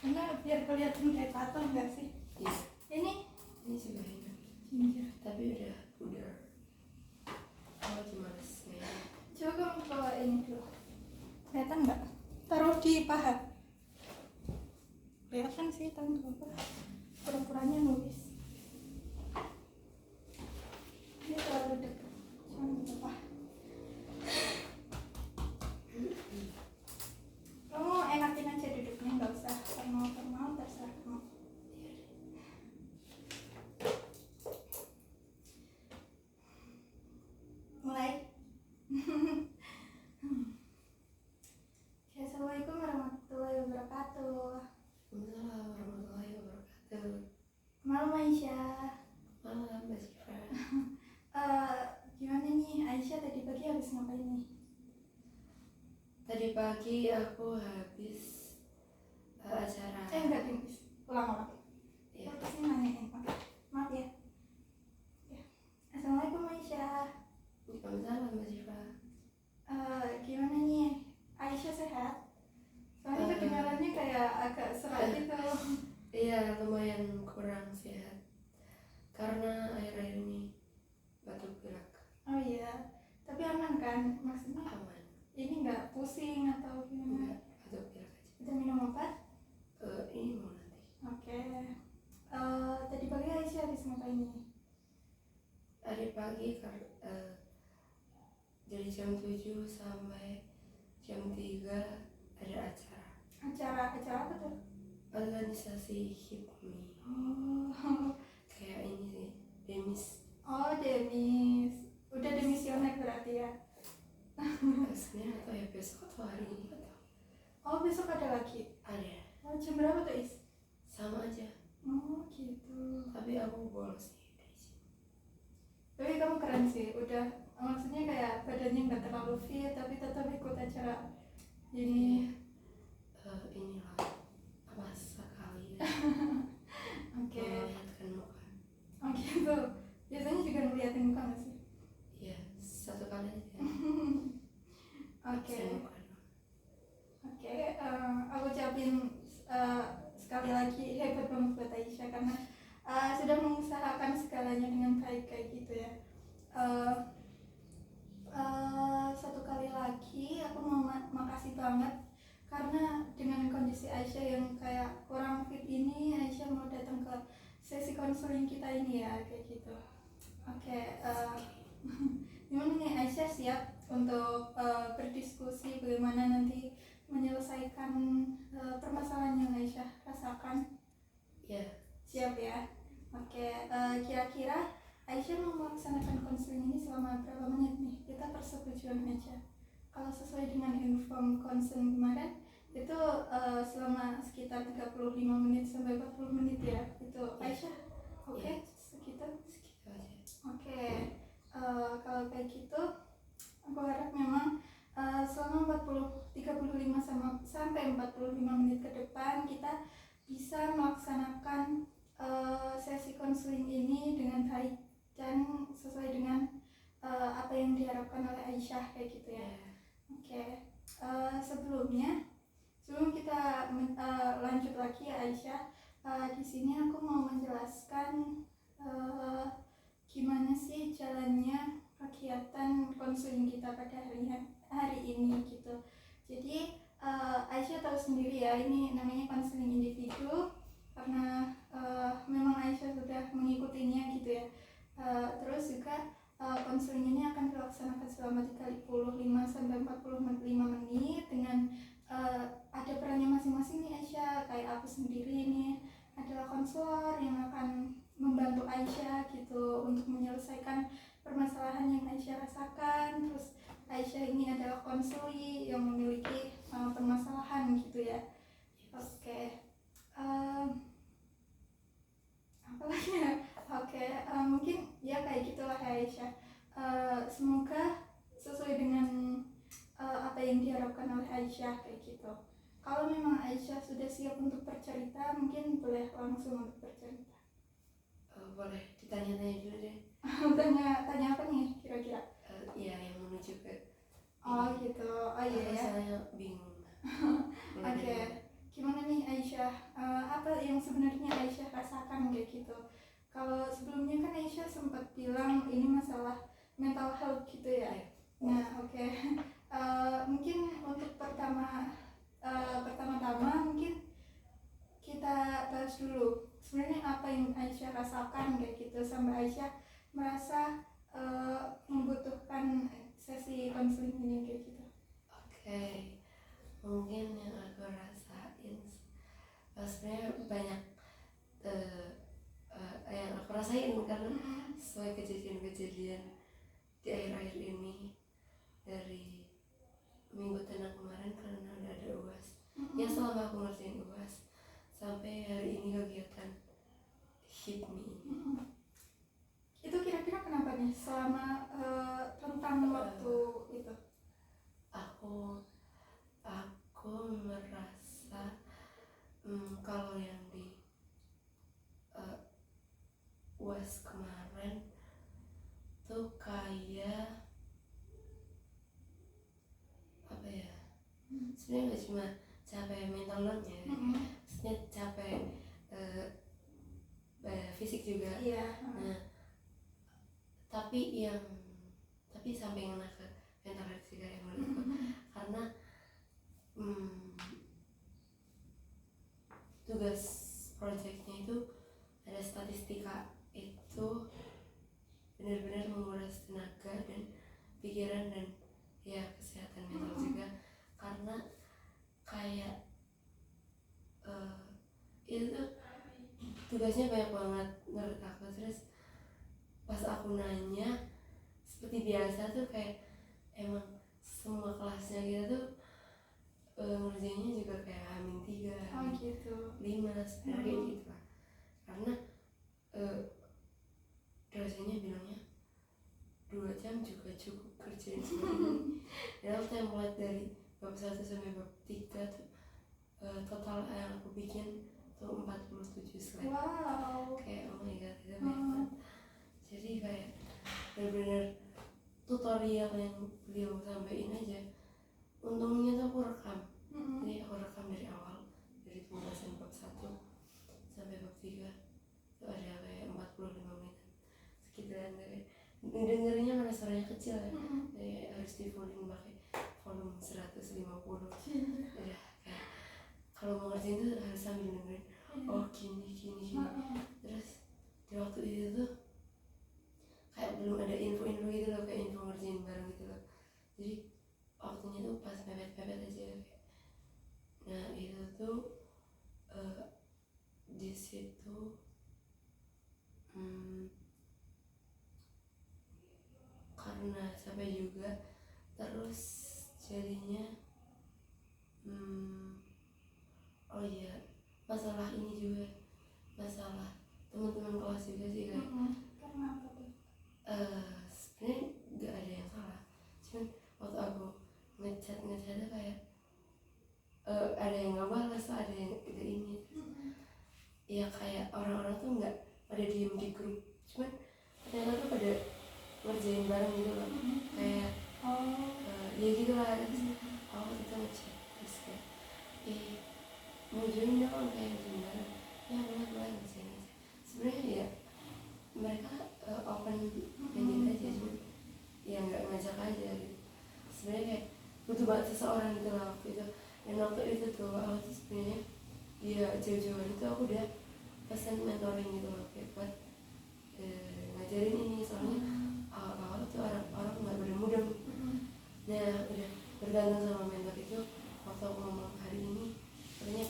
Enggak, biar kelihatan kayak tato enggak sih? Iya. Ini Juga enak. ginger. Tapi udah pudar. Oh gimana sih? Coba kamu bawa ini dulu. Kelihatan nggak? Taruh di paha. Kelihatan sih, tahu apa? Pura-puranya nulis. Ini terlalu dekat. Cuma apa? Kamu enakin aja duduknya, nggak usah formal-formal, terserah kamu. Mulai. Assalamualaikum warahmatullahi wabarakatuh. Waalaikumsalam warahmatullahi wabarakatuh. Malam Aisyah. Malam Mbak Syifa. Gimana nih Aisyah tadi pagi habis ngapain nih? Tadi pagi aku habis acara. Enggak tinggi. Ulang-ulang. Iya. Aku sih nanyain. Oke. Maaf ya. Ya. Assalamualaikum Aisyah. Waalaikumsalam Mbak Syifa. Gimana nih Aisyah sehat? Soalnya kedengarannya kayak agak serak gitu. Iya, lumayan kurang sehat karena akhir-akhir ini batuk pilek. Oh iya. Tapi aman kan? Maksudnya Aman. ini nggak pusing atau gimana? Enggak, batuk pilek aja. Udah minum obat? Ini mau nanti. Oke. Tadi pagi Aisyah habis ngapain nih? Hari pagi dari jam 7 sampai jam 3 ada acara. Acara apa tuh? Organisasi HIPMI. Oh, Kayak ini sih, Demis. oh Demis. Udah demisioner berarti ya? Sebenarnya atau ya besok atau hari ini nggak tahu. Oh besok ada lagi? Ada. Oh jam berapa tuh Is? Sama aja. Oh gitu. Tapi aku bolos nih dari sini. Tapi kamu keren sih, udah maksudnya kayak badannya nggak terlalu fit tapi tetap ikut acara ini. Inilah apa sekali ya. Oke. Melihatkan muka. Oh gitu. Biasanya juga ngeliatin muka nggak sih? Iya, satu kali aja. Oke. Saya muka doang. Oke, aku ucapin sekali lagi hebat banget buat Aisyah karena sudah mengusahakan segalanya dengan baik kayak gitu ya. Satu kali lagi aku mau makasih banget karena dengan kondisi Aisyah yang kayak kurang fit ini, Aisyah mau datang ke sesi konseling kita ini ya kayak gitu. Oke, gimana nih Aisyah siap untuk berdiskusi bagaimana nanti menyelesaikan permasalahan yang Aisyah rasakan? Ya. Siap ya. Oke, kira-kira Aisyah mau melaksanakan konseling ini selama berapa menit nih? Kita persetujuan aja. Kalau sesuai dengan inform konseling kemarin itu selama sekitar 35 menit sampai 40 menit ya. Itu Aisyah. Oke, sekitar Aja. Oke, kalau kayak gitu aku harap memang selama 35 sampai 45 menit ke depan kita bisa melaksanakan sesi konseling ini dengan baik dan sesuai dengan apa yang diharapkan oleh Aisyah kayak gitu ya. Oke, sebelum kita lanjut lagi ya Aisyah, di sini aku mau menjelaskan gimana sih jalannya kegiatan konseling kita pada hari ini gitu. Jadi Aisyah tahu sendiri ya, ini namanya konseling individu karena memang Aisyah sudah mengikutinya gitu ya. Terus juga konseling ini akan dilaksanakan selama 35 sampai 45 menit dengan ada perannya masing-masing nih Aisyah. Kayak aku sendiri nih adalah konselor yang akan membantu Aisyah gitu untuk menyelesaikan permasalahan yang Aisyah rasakan. Terus Aisyah ini adalah konseli yang memiliki permasalahan gitu ya. Oke. Apa lagi ya? Oke, mungkin ya kayak gitulah ya Aisyah. Semoga sesuai dengan apa yang diharapkan oleh Aisyah kayak gitu. Kalau memang Aisyah sudah siap untuk bercerita, mungkin boleh langsung untuk bercerita. Boleh ditanya-tanya dulu deh. Tanya apa nih kira-kira? Iya, yang menuju ke Oh gitu. Oh iya ya. Saya bingung. Oke. gimana nih Aisyah, apa yang sebenarnya Aisyah rasakan kayak gitu. Kalau sebelumnya kan Aisyah sempat bilang ini masalah mental health gitu ya. Nah, oke. Mungkin untuk pertama-tama mungkin kita bahas dulu sebenarnya apa yang Aisyah rasakan kayak gitu sampai Aisyah merasa membutuhkan sesi konseling ini kayak gitu. Oke, mungkin yang aku rasain sebenarnya banyak yang aku rasain karena sesuai kejadian-kejadian di akhir-akhir ini dari minggu tenang kemarin karena udah ada UAS. Ya selama aku ngerjain UAS sampai hari ini kegiatan HIPMI ini. Itu kira-kira kenapa nih selama rentang waktu itu? Aku merasa kalau yang di UAS kemarin tuh kayak apa ya, sebenarnya nggak cuma capek mental loadnya, maksudnya capek fisik juga. Nah, tapi sampai ngena ke mental health juga yang menurutku karena tugas projectnya itu ada statistika, itu benar-benar menguras tenaga dan pikiran dan ya kesehatan mental juga karena kayak itu tuh tugasnya banyak banget menurut aku. Terus pas aku nanya seperti biasa tuh kayak emang semua kelasnya kita tuh ngerjainnya juga kayak H-3, gitu. 5 sebenarnya kayak gitu lah. Karena dosennya bilangnya 2 jam juga cukup kerjain semua ini. Dan aku template dari bab 1 sampai bab 3 tuh total yang aku bikin tuh 47 slide. Wow. Kayak oh my god, itu banyak banget. Jadi kayak bener-bener tutorial yang beliau sampaikan aja, untungnya tuh aku rekam. Jadi aku rekam dari awal, dari pembahasan bab 1 sampai bab 3 tuh ada kayak 45 menit sekitaran. Dari dengernya mana suaranya kecil ya, kayak harus di volume pakai volume 150. Udah kayak kalau mau ngerjain tuh harus sambil dengerin, oh gini. Terus di waktu itu tuh kayak belum ada info-info gitu loh, kayak info ngerjain bareng gitu loh. Jadi waktunya tuh pas mepet-mepet aja kayak. Nah itu tuh di situ karena capek juga, terus jadinya oh iya, masalah ini juga, masalah teman-teman kelas juga sih kayak Karena apa tuh? sebenarnya nggak ada yang salah, cuman waktu aku ngechatnya kayak ada yang nggak balas, ada yang ini. Ya kayak orang-orang tuh nggak pada diem di grup, cuman ternyata tuh pada ngerjain bareng gitu loh. Kayak ya gitu lah. Terus aku kita ngechat terus kayak mau join dong, kayak ngerjain bareng. Ya boleh ngerjain aja. Sebenarnya ya mereka open minded aja, cuman ya nggak ngajak aja gitu. Sebenarnya kayak butuh banget seseorang gitu lah waktu itu. Dan waktu itu tuh aku tuh sebenarnya ya jauh-jauhan itu aku udah pesan mentoring gitu loh, kayak buat ngajarin ini, soalnya awal-awal tuh orang nggak bermudeng. Nah udah bergantung sama mentor itu. Waktu aku ngomong hari ini katanya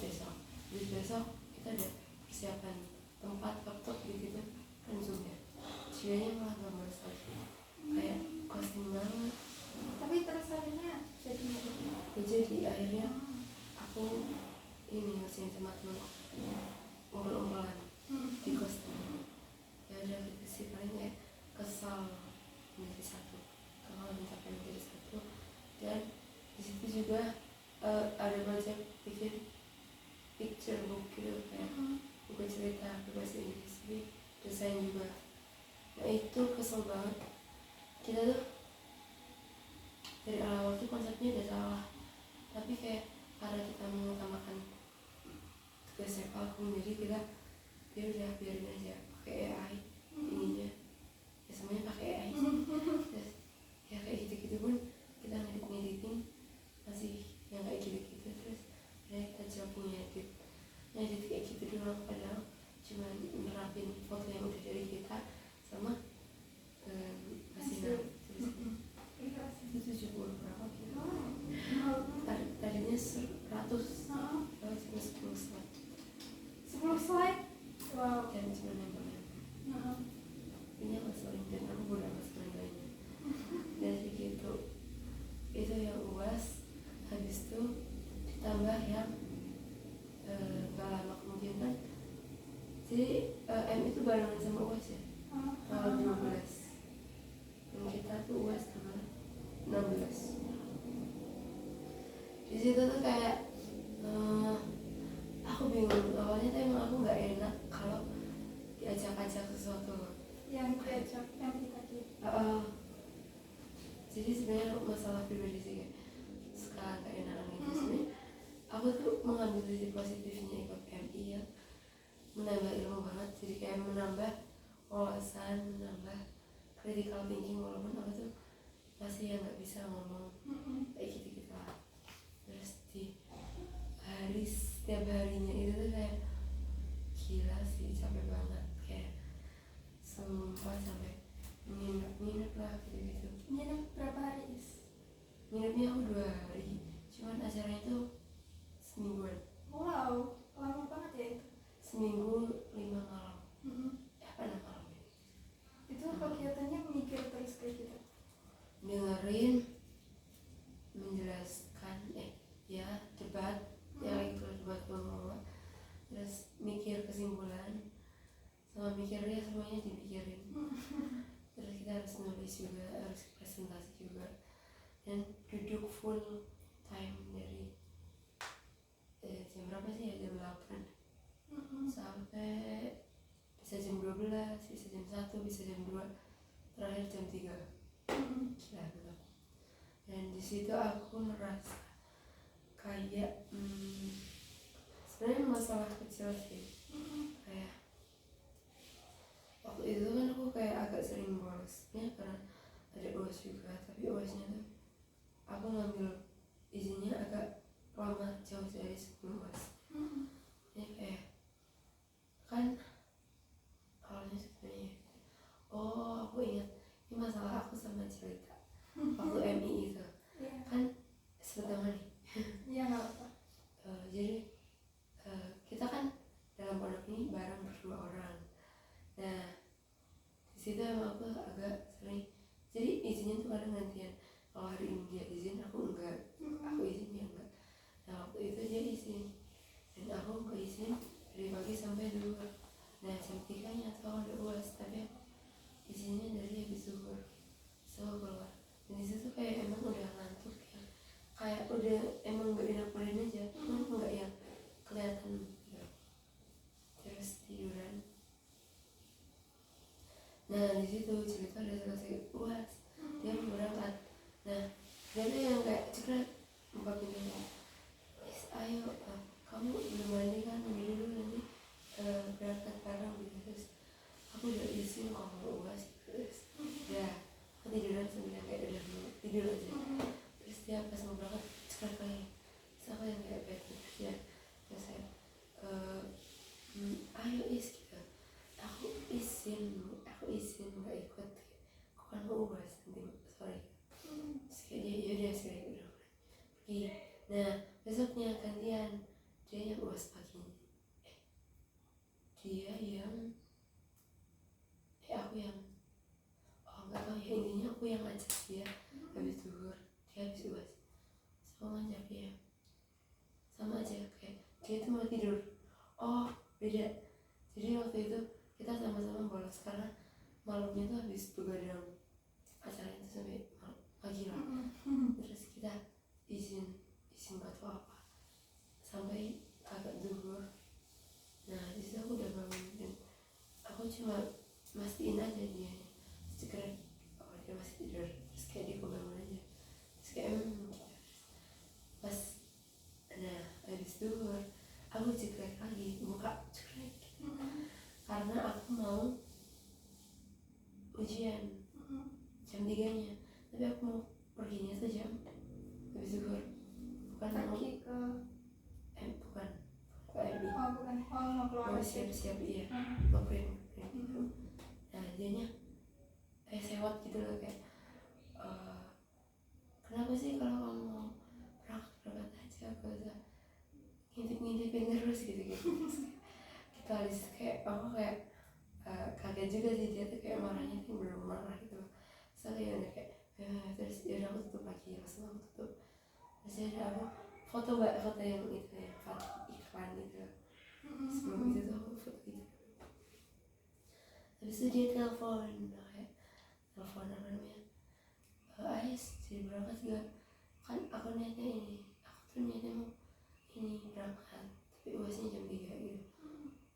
besok kita ada persiapan tempat laptop gitu kan, Zoom ya, sianya malah nggak balas lagi, kayak costing banget. Tapi terus akhirnya jadi akhirnya aku ini ngerjain sama temen umpel-umpelan di costing. Ya udah gitu sih, paling kayak kesal menjadi satu, kalau mencapai menjadi satu. Dan di situ juga ada project bikin picture book gitu, kayak buku cerita berbahasa Inggris, jadi desain juga. Nah itu kesel banget, kita tuh dari awal tuh konsepnya udah salah, tapi kayak karena kita mengutamakan save akun, jadi kita dia udah biarin aja pakai AI ininya ya, semuanya pakai AI sih. Terus ya kayak gitu-gitu pun kita ngediting masih yang kayak gitu-gitu. Terus ya kita coba punya ngedit kayak gitu doang, padahal cuma nerapin foto yang udah dari kita sama hasil itu 70 berapa gitu. Tadinya 100 cuma 10 slide 10 slide. Wow. dan cuma nempel-nempel. Ini aku sering dan aku udah masukin lainnya. Dari gitu itu yang UAS, habis itu ditambah yang gak lama kemudian kan, jadi M itu barengan sama UAS ya, tanggal 12 dan kita tuh UAS tanggal 16. Di situ tuh kayak aku bingung awalnya tuh, emang aku nggak enak kalau diajak-ajak sesuatu Yang diajak yang kita jadi sebenarnya masalah pribadi sih, kayak sekarang gak enakan gitu. Sebenarnya aku tuh mengambil sisi positifnya ikut MI ya, menambah ilmu banget, jadi kayak menambah wawasan, menambah critical thinking, walaupun aku tuh masih yang nggak bisa ngomong kayak gitu-gitu lah. Terus di setiap harinya itu tuh kayak gila sih, capek banget, kayak sumpah sampai nginep lah gitu-gitu. nginep berapa hari Is? Nginepnya aku 2 hari, cuman acaranya itu semingguan. Wow, lama banget ya itu. Seminggu 5 malam. Apa 6 malam ya? Itu kegiatannya mikir terus kayak gitu. Dengerin, menjelaskan, ya debat, ya itu debat ngomong, terus mikir kesimpulan, sama mikirnya semuanya dipikirin. Terus kita harus nulis juga, harus presentasi juga, dan duduk full time dari jam berapa sih ya, jam 8 sampai bisa jam 12, bisa jam 1, bisa jam 2, terakhir jam 3. Gila betul. Dan di situ aku merasa kayak sebenarnya masalah kecil sih, kayak waktu itu kan aku kayak agak sering bolos ya, karena ada UAS juga, tapi UASnya tuh aku ngambil izinnya agak lama, jauh dari sebelum UAS. Ya kayak kan awalnya sebenarnya aku ingat ini masalah aku sama cerita waktu MI itu kan sebetulnya nih. Iya nggak apa. Jadi kita kan dalam pondok ini bareng berdua orang. Nah di situ emang aku agak sering, jadi izinnya tuh kadang gantian. Kalau hari ini dia izin, aku enggak, aku izin dia enggak. Nah waktu itu dia izin dan aku enggak izin dari pagi sampai 2. Nah jam 3 nya tuh ada UAS, tapi aku izinnya dari habis zuhur, so keluar. Dan disitu kayak emang udah ngantuk ya, kayak udah emang nggak enak badan aja, cuman nggak yang kelihatan gitu. Terus tiduran. Nah di situ cerita udah selesai UAS, dia mau berangkat. Nah dia tuh yang kayak cekrek buka pintunya, ayo kamu belum mandi kan, mandi dulu nanti berangkat bareng gitu. Terus aku udah izin kok mau UAS. Terus ya aku tiduran sambil kayak udah mau tidur aja. Terus dia pas mau berangkat cekrek lagi, terus aku yang kayak bad mood ya. Terus saya ayo Is gitu, aku izin nggak ikut, aku kan mau UAS nanti sore. Terus kayak dia yaudah sih udah pergi. Nah besoknya gantian, dia yang UAS paginya, dia yang aku yang nggak tahu ya, intinya aku yang ngajak dia habis zuhur, dia habis UAS, sama ngajak dia sama aja kayak dia tuh mau tidur. Beda, jadi waktu itu kita sama-sama bolos karena malamnya tuh habis begadang, acara itu sampai pagi lah. Terus kita izin nggak tahu apa sampai agak zuhur. Nah disitu aku udah bangun dan aku cuma mastiin aja dia cekrek, dia masih tidur. Terus kayak dia bangun aja, terus kayak gitu. Pas nah habis zuhur aku cekrek lagi, buka cekrek karena aku mau ujian jam 3-nya, tapi aku mau perginya tuh jam habis zuhur, bukan mau Pergi ke bukan ke MI, bukan mau keluar mau aja. siap-siap iya, mau print gitu. Nah dianya sewot gitu loh kayak kenapa sih kalau kamu mau berangkat aja gak usah ngintip-ngintipin terus gitu. Kita harus kayak aku kayak kaget juga sih, dia tuh kayak marahnya tuh belum marah gitu loh. So kayak terus ya udah aku tutup lagi, langsung aku tutup. Terus ya udah aku foto yang itu ya, iklan gitu loh. Sebelum itu tuh aku foto gitu. Habis itu dia telepon kayak apa namanya, Ais jadi berangkat gak? Kan aku niatnya ini, aku tuh niatnya mau ini berangkat, tapi uasnya jam 3 gitu.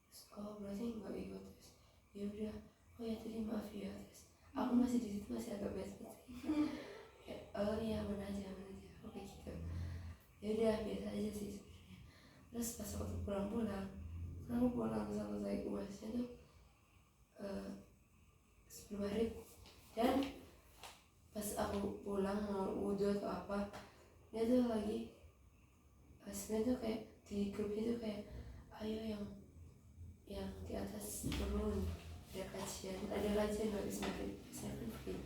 Terus berarti nggak ikut. Terus ya udah, ya tadi maaf ya. Terus aku masih di situ masih agak bete kayak iya mana aja oke gitu. Ya udah biasa aja sih sebenarnya. Terus pas waktu pulang aku pulang selesai uasnya tuh sebelum maghrib, dan pas aku pulang mau wudhu atau apa, dia tuh lagi sebenarnya tuh kayak di grupnya tuh kayak ayo yang di atas turun, ada kajian nggak bisa maghrib, saya kan free.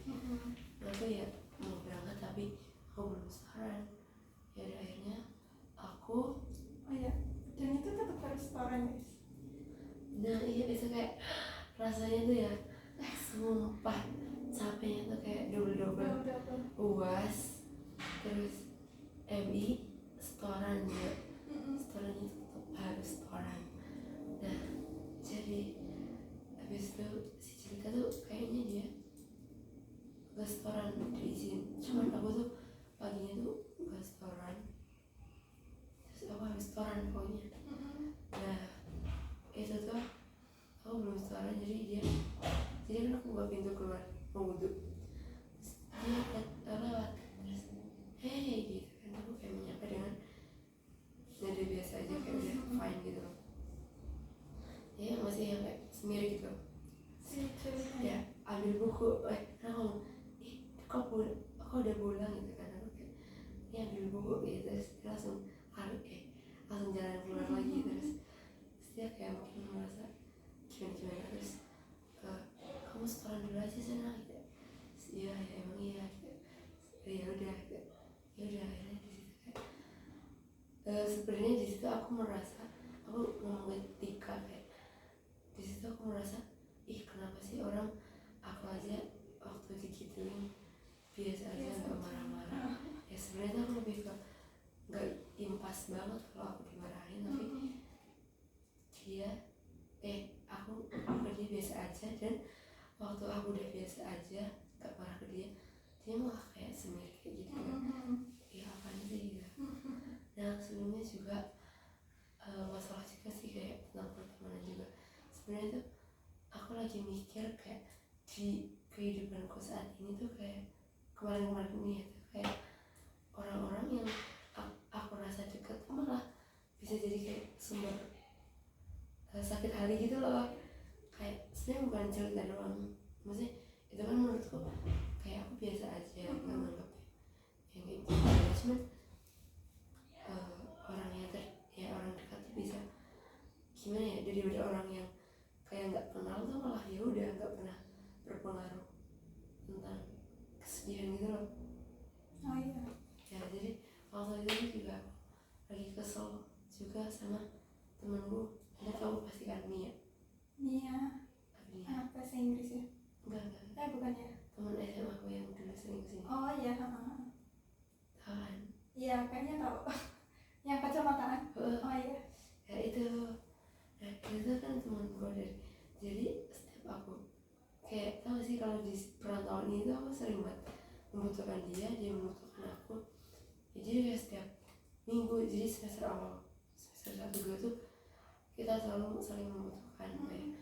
Aku ya mau berangkat tapi aku belum saran. Ya udah akhirnya aku dan itu tetap ke restoran guys. nah iya itu kayak rasanya tuh ya sumpah capeknya tuh kayak double uas terus MI setoran juga, setorannya tetap harus setoran. Nah jadi habis itu si Cilika tuh kayaknya dia gak setoran diizin, cuman aku tuh paginya tuh gak setoran, terus aku harus setoran pokoknya. Nah itu tuh aku belum setoran, jadi kan aku buka pintu keluar mau wudhu, dia lewat terus hey gitu kan, aku kayak menyapa dengan nada biasa aja kayak udah fine gitu loh ya, masih yang kayak semir gitu. Ya ambil buku aku ngomong kok udah pulang gitu kan, aku kayak ya ambil buku gitu, terus dia langsung jalan keluar lagi. Terus dia kayak mungkin merasa gimana terus kamu setoran dulu aja sana gitu. Iya ya emang iya gitu. Ya udah gitu. Ya udah akhirnya di situ kayak sebenarnya di situ aku merasa aku ngomong ketika kayak di situ aku merasa kenapa sih orang aku aja waktu digituin biasa aja nggak marah-marah. Ya sebenarnya aku lebih ke nggak impas banget kalau aku dimarahin, tapi dia aku ke dia biasa aja, dan waktu aku udah biasa aja gak marah ke dia malah kayak semir kayak gitu kan. Ya apaan sih gitu. Nah sebelumnya juga masalah juga sih kayak tentang pertemanan juga. Sebenarnya tuh aku lagi mikir kayak di kehidupanku saat ini tuh kayak kemarin ini ya tuh kayak orang-orang yang aku rasa dekat tuh malah bisa jadi kayak sumber sakit hati gitu loh. Kayak sebenarnya bukan cerita doang, maksudnya itu kan menurutku kayak aku biasa aja nganggapnya yang kayak gitu. Cuman orang yang orang dekat tuh bisa gimana ya, daripada orang yang kayak nggak kenal tuh malah ya udah nggak pernah berpengaruh tentang kesedihan gitu loh. Ya jadi waktu itu juga lagi kesel juga sama temenku, ada tahu pasti kan Mia bahasa Inggris ya? Enggak Bukan ya? teman SMA aku yang dulu sering kesini. Iya Tahu kan? Iya kayaknya tahu. Yang kacamataan. Iya Ya itu kan teman gue jadi setiap aku kayak tahu sih kalau di perantauan itu aku sering banget membutuhkan dia membutuhkan aku ya, jadi kayak setiap minggu, jadi semester awal semester 1-2 tuh kita selalu saling membutuhkan kayak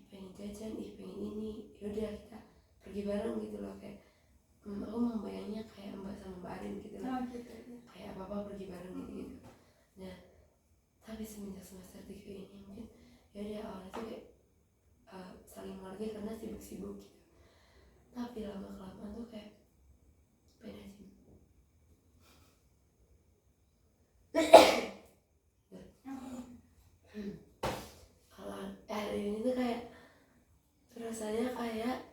pengen jajan, pengen ini, yaudah kita pergi bareng gitu loh. Kayak aku membayangnya kayak Mbak sama Mbak Arin gitu loh. gitu ya. Kayak apa-apa pergi bareng gitu. Nah tapi semenjak semenjak semester 3 ini mungkin ya dia awalnya tuh kayak saling menghargai karena sibuk-sibuk gitu, tapi lama kelamaan tuh kayak pengen aja. Kalau hari ini tuh kayak rasanya kayak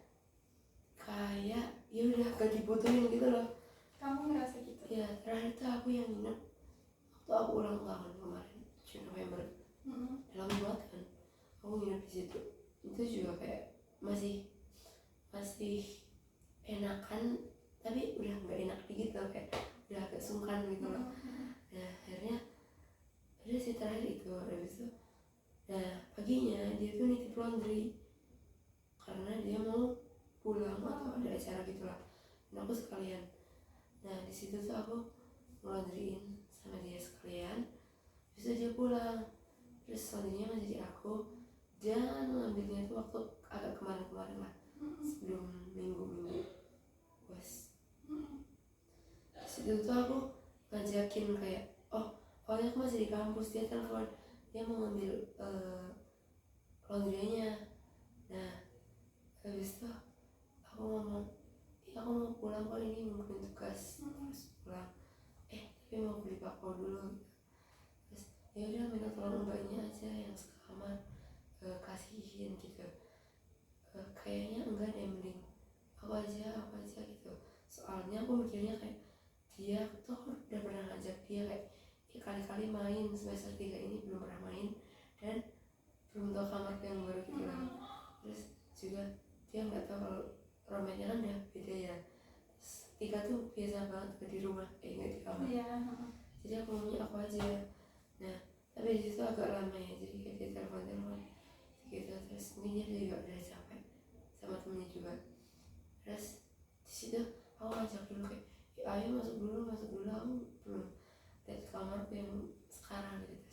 ya udah gak dibutuhin gitu loh. Kamu ngerasa gitu? Ya terakhir tuh aku yang nginep waktu aku ulang tahun kemarin November, dalam banget kan aku nginep di situ. Itu juga kayak masih enakan, tapi udah nggak enak dikit loh, kayak udah agak sungkan gitu loh. Nah akhirnya udah sih terakhir itu, habis itu nah paginya dia tuh nitip laundry karena dia mau pulang atau ada acara gitu lah, dan aku sekalian. Nah di situ tuh aku ngelondriin sama dia sekalian, bisa dia pulang, terus laundrynya masih di aku, dan ngambilnya tuh waktu agak kemarin lah, sebelum minggu bos. Di situ tuh aku ngajakin kayak, awalnya aku masih di kampus, dia telepon, dia mau ngambil laundrynya. Nah habis itu aku ngomong, aku mau pulang kok, ini mungkin tugas harus pulang, tapi mau beli bakpao dulu. Terus ya udah minta tolong mbaknya aja yang sekamar kasihin gitu. Kayaknya enggak deh, mending aku aja gitu. Soalnya aku mikirnya kayak dia tuh udah pernah ngajak dia kayak kali-kali main, semester 3 ini belum pernah main dan belum tahu kamarku yang baru gitu kan. Terus juga dia nggak tahu kalau romennya kan udah beda ya. Tika tuh biasa banget di rumah, nggak di kamar. Jadi aku maunya aku aja. Nah tapi di situ agak lama ya, jadi kayak dia telepon gitu. Terus mungkin dia juga udah capek sama temennya juga. Terus di situ aku ngajak dulu kayak, ayo masuk dulu, aku belum lihat kamarku yang sekarang gitu.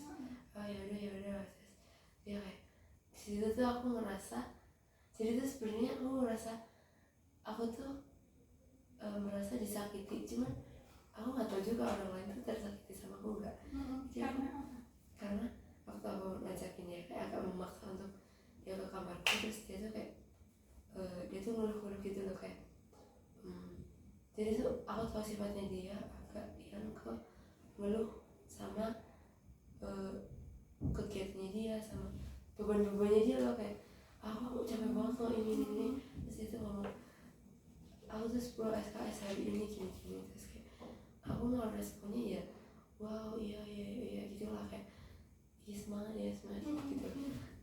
Terus ya udah. Terus dia kayak di situ tuh aku ngerasa, jadi tuh sebenarnya aku ngerasa aku tuh merasa disakiti, cuman aku nggak tahu juga orang lain tuh tersakiti sama aku nggak. Karena waktu aku ngajakin dia kayak agak memaksa untuk dia ke kamarku, terus dia tuh kayak dia tuh ngeluh gitu loh, kayak jadi tuh aku tahu sifatnya dia agak yang ke ngeluh sama kegiatannya dia, sama beban-bebannya dia loh, kayak aku capek banget loh ini. Terus dia tuh ngomong, aku tuh 10 SKS hari ini gini. Terus kayak aku mau responnya ya wow iya gitu lah, kayak semangat gitu.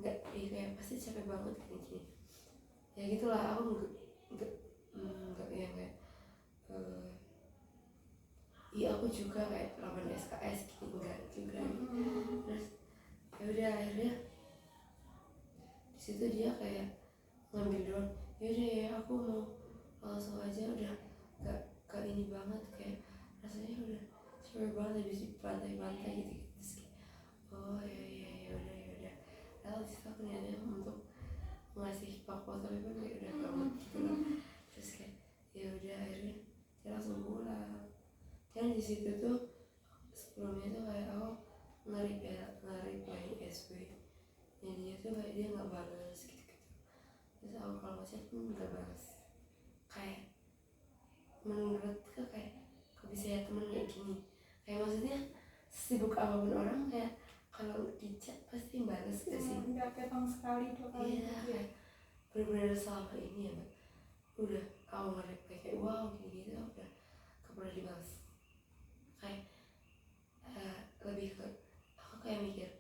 Nggak kayak pasti capek banget gini ya gitulah. Aku nggak yang kayak iya aku juga kayak 8 SKS gitu, enggak juga. Terus ya udah akhirnya di situ dia kayak ngambil doang, yaudah ya aku mau langsung aja, udah gak ini banget, kayak rasanya udah capek banget habis di pantai gitu. Terus kayak ya udah. Lalu disitu aku niatnya untuk ngasih pakpao, tapi kan kayak udah banget gitu loh. Terus kayak ya udah akhirnya dia langsung pulang. Dan di situ tuh sebelumnya tuh kayak aku nge-reply SW ya, dia tuh kayak dia nggak balas gitu. Terus aku kalau ngechat pun nggak balas. Kayak menurutku kayak kok bisa ya temen kayak gini, kayak maksudnya sibuk apapun orang kayak kalau di chat pasti balas gak sih? Nggak ketong sekali 2 kali. Iya kayak bener-bener selama ini ya mbak, udah aku nge-reply kayak wow gini udah gak pernah dibalas. Kayak lebih ke aku kayak mikir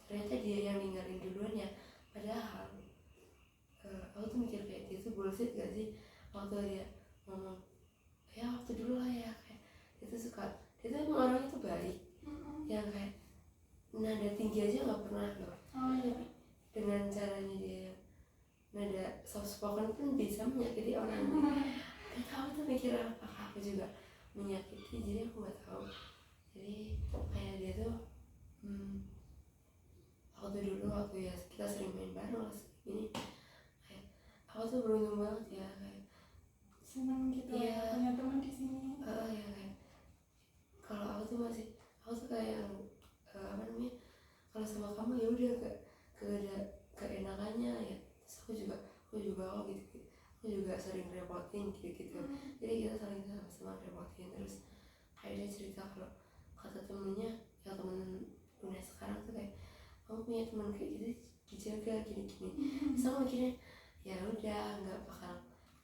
ternyata dia yang ninggalin duluan ya, padahal aku tuh mikir kayak dia tuh bullshit gak sih waktu dia ngomong ya waktu dulu lah ya, kayak dia tuh suka, dia tuh emang orangnya tuh baik, yang kayak nada tinggi aja gak pernah loh. Tapi dengan caranya dia nada soft spoken pun bisa menyakiti orang. Dan aku tuh mikir apakah aku juga menyakiti, jadi aku gak tahu. Jadi kayak dia tuh waktu ya kita sering main bareng lah ini, kayak aku tuh beruntung banget ya, kayak seneng gitu ya punya teman di sini. ya kayak kalau aku tuh kayak apa namanya, kalau sama kamu ya udah gak ada keenakannya ya. Terus aku juga oh gitu, aku juga sering repotin gitu. Jadi kita saling sama-sama repotin. Terus kayak dia cerita kalau kata temennya, ya temen dunia sekarang tuh kayak, kamu punya teman kayak gitu dijaga gini. Terus aku mikirnya ya udah nggak bakal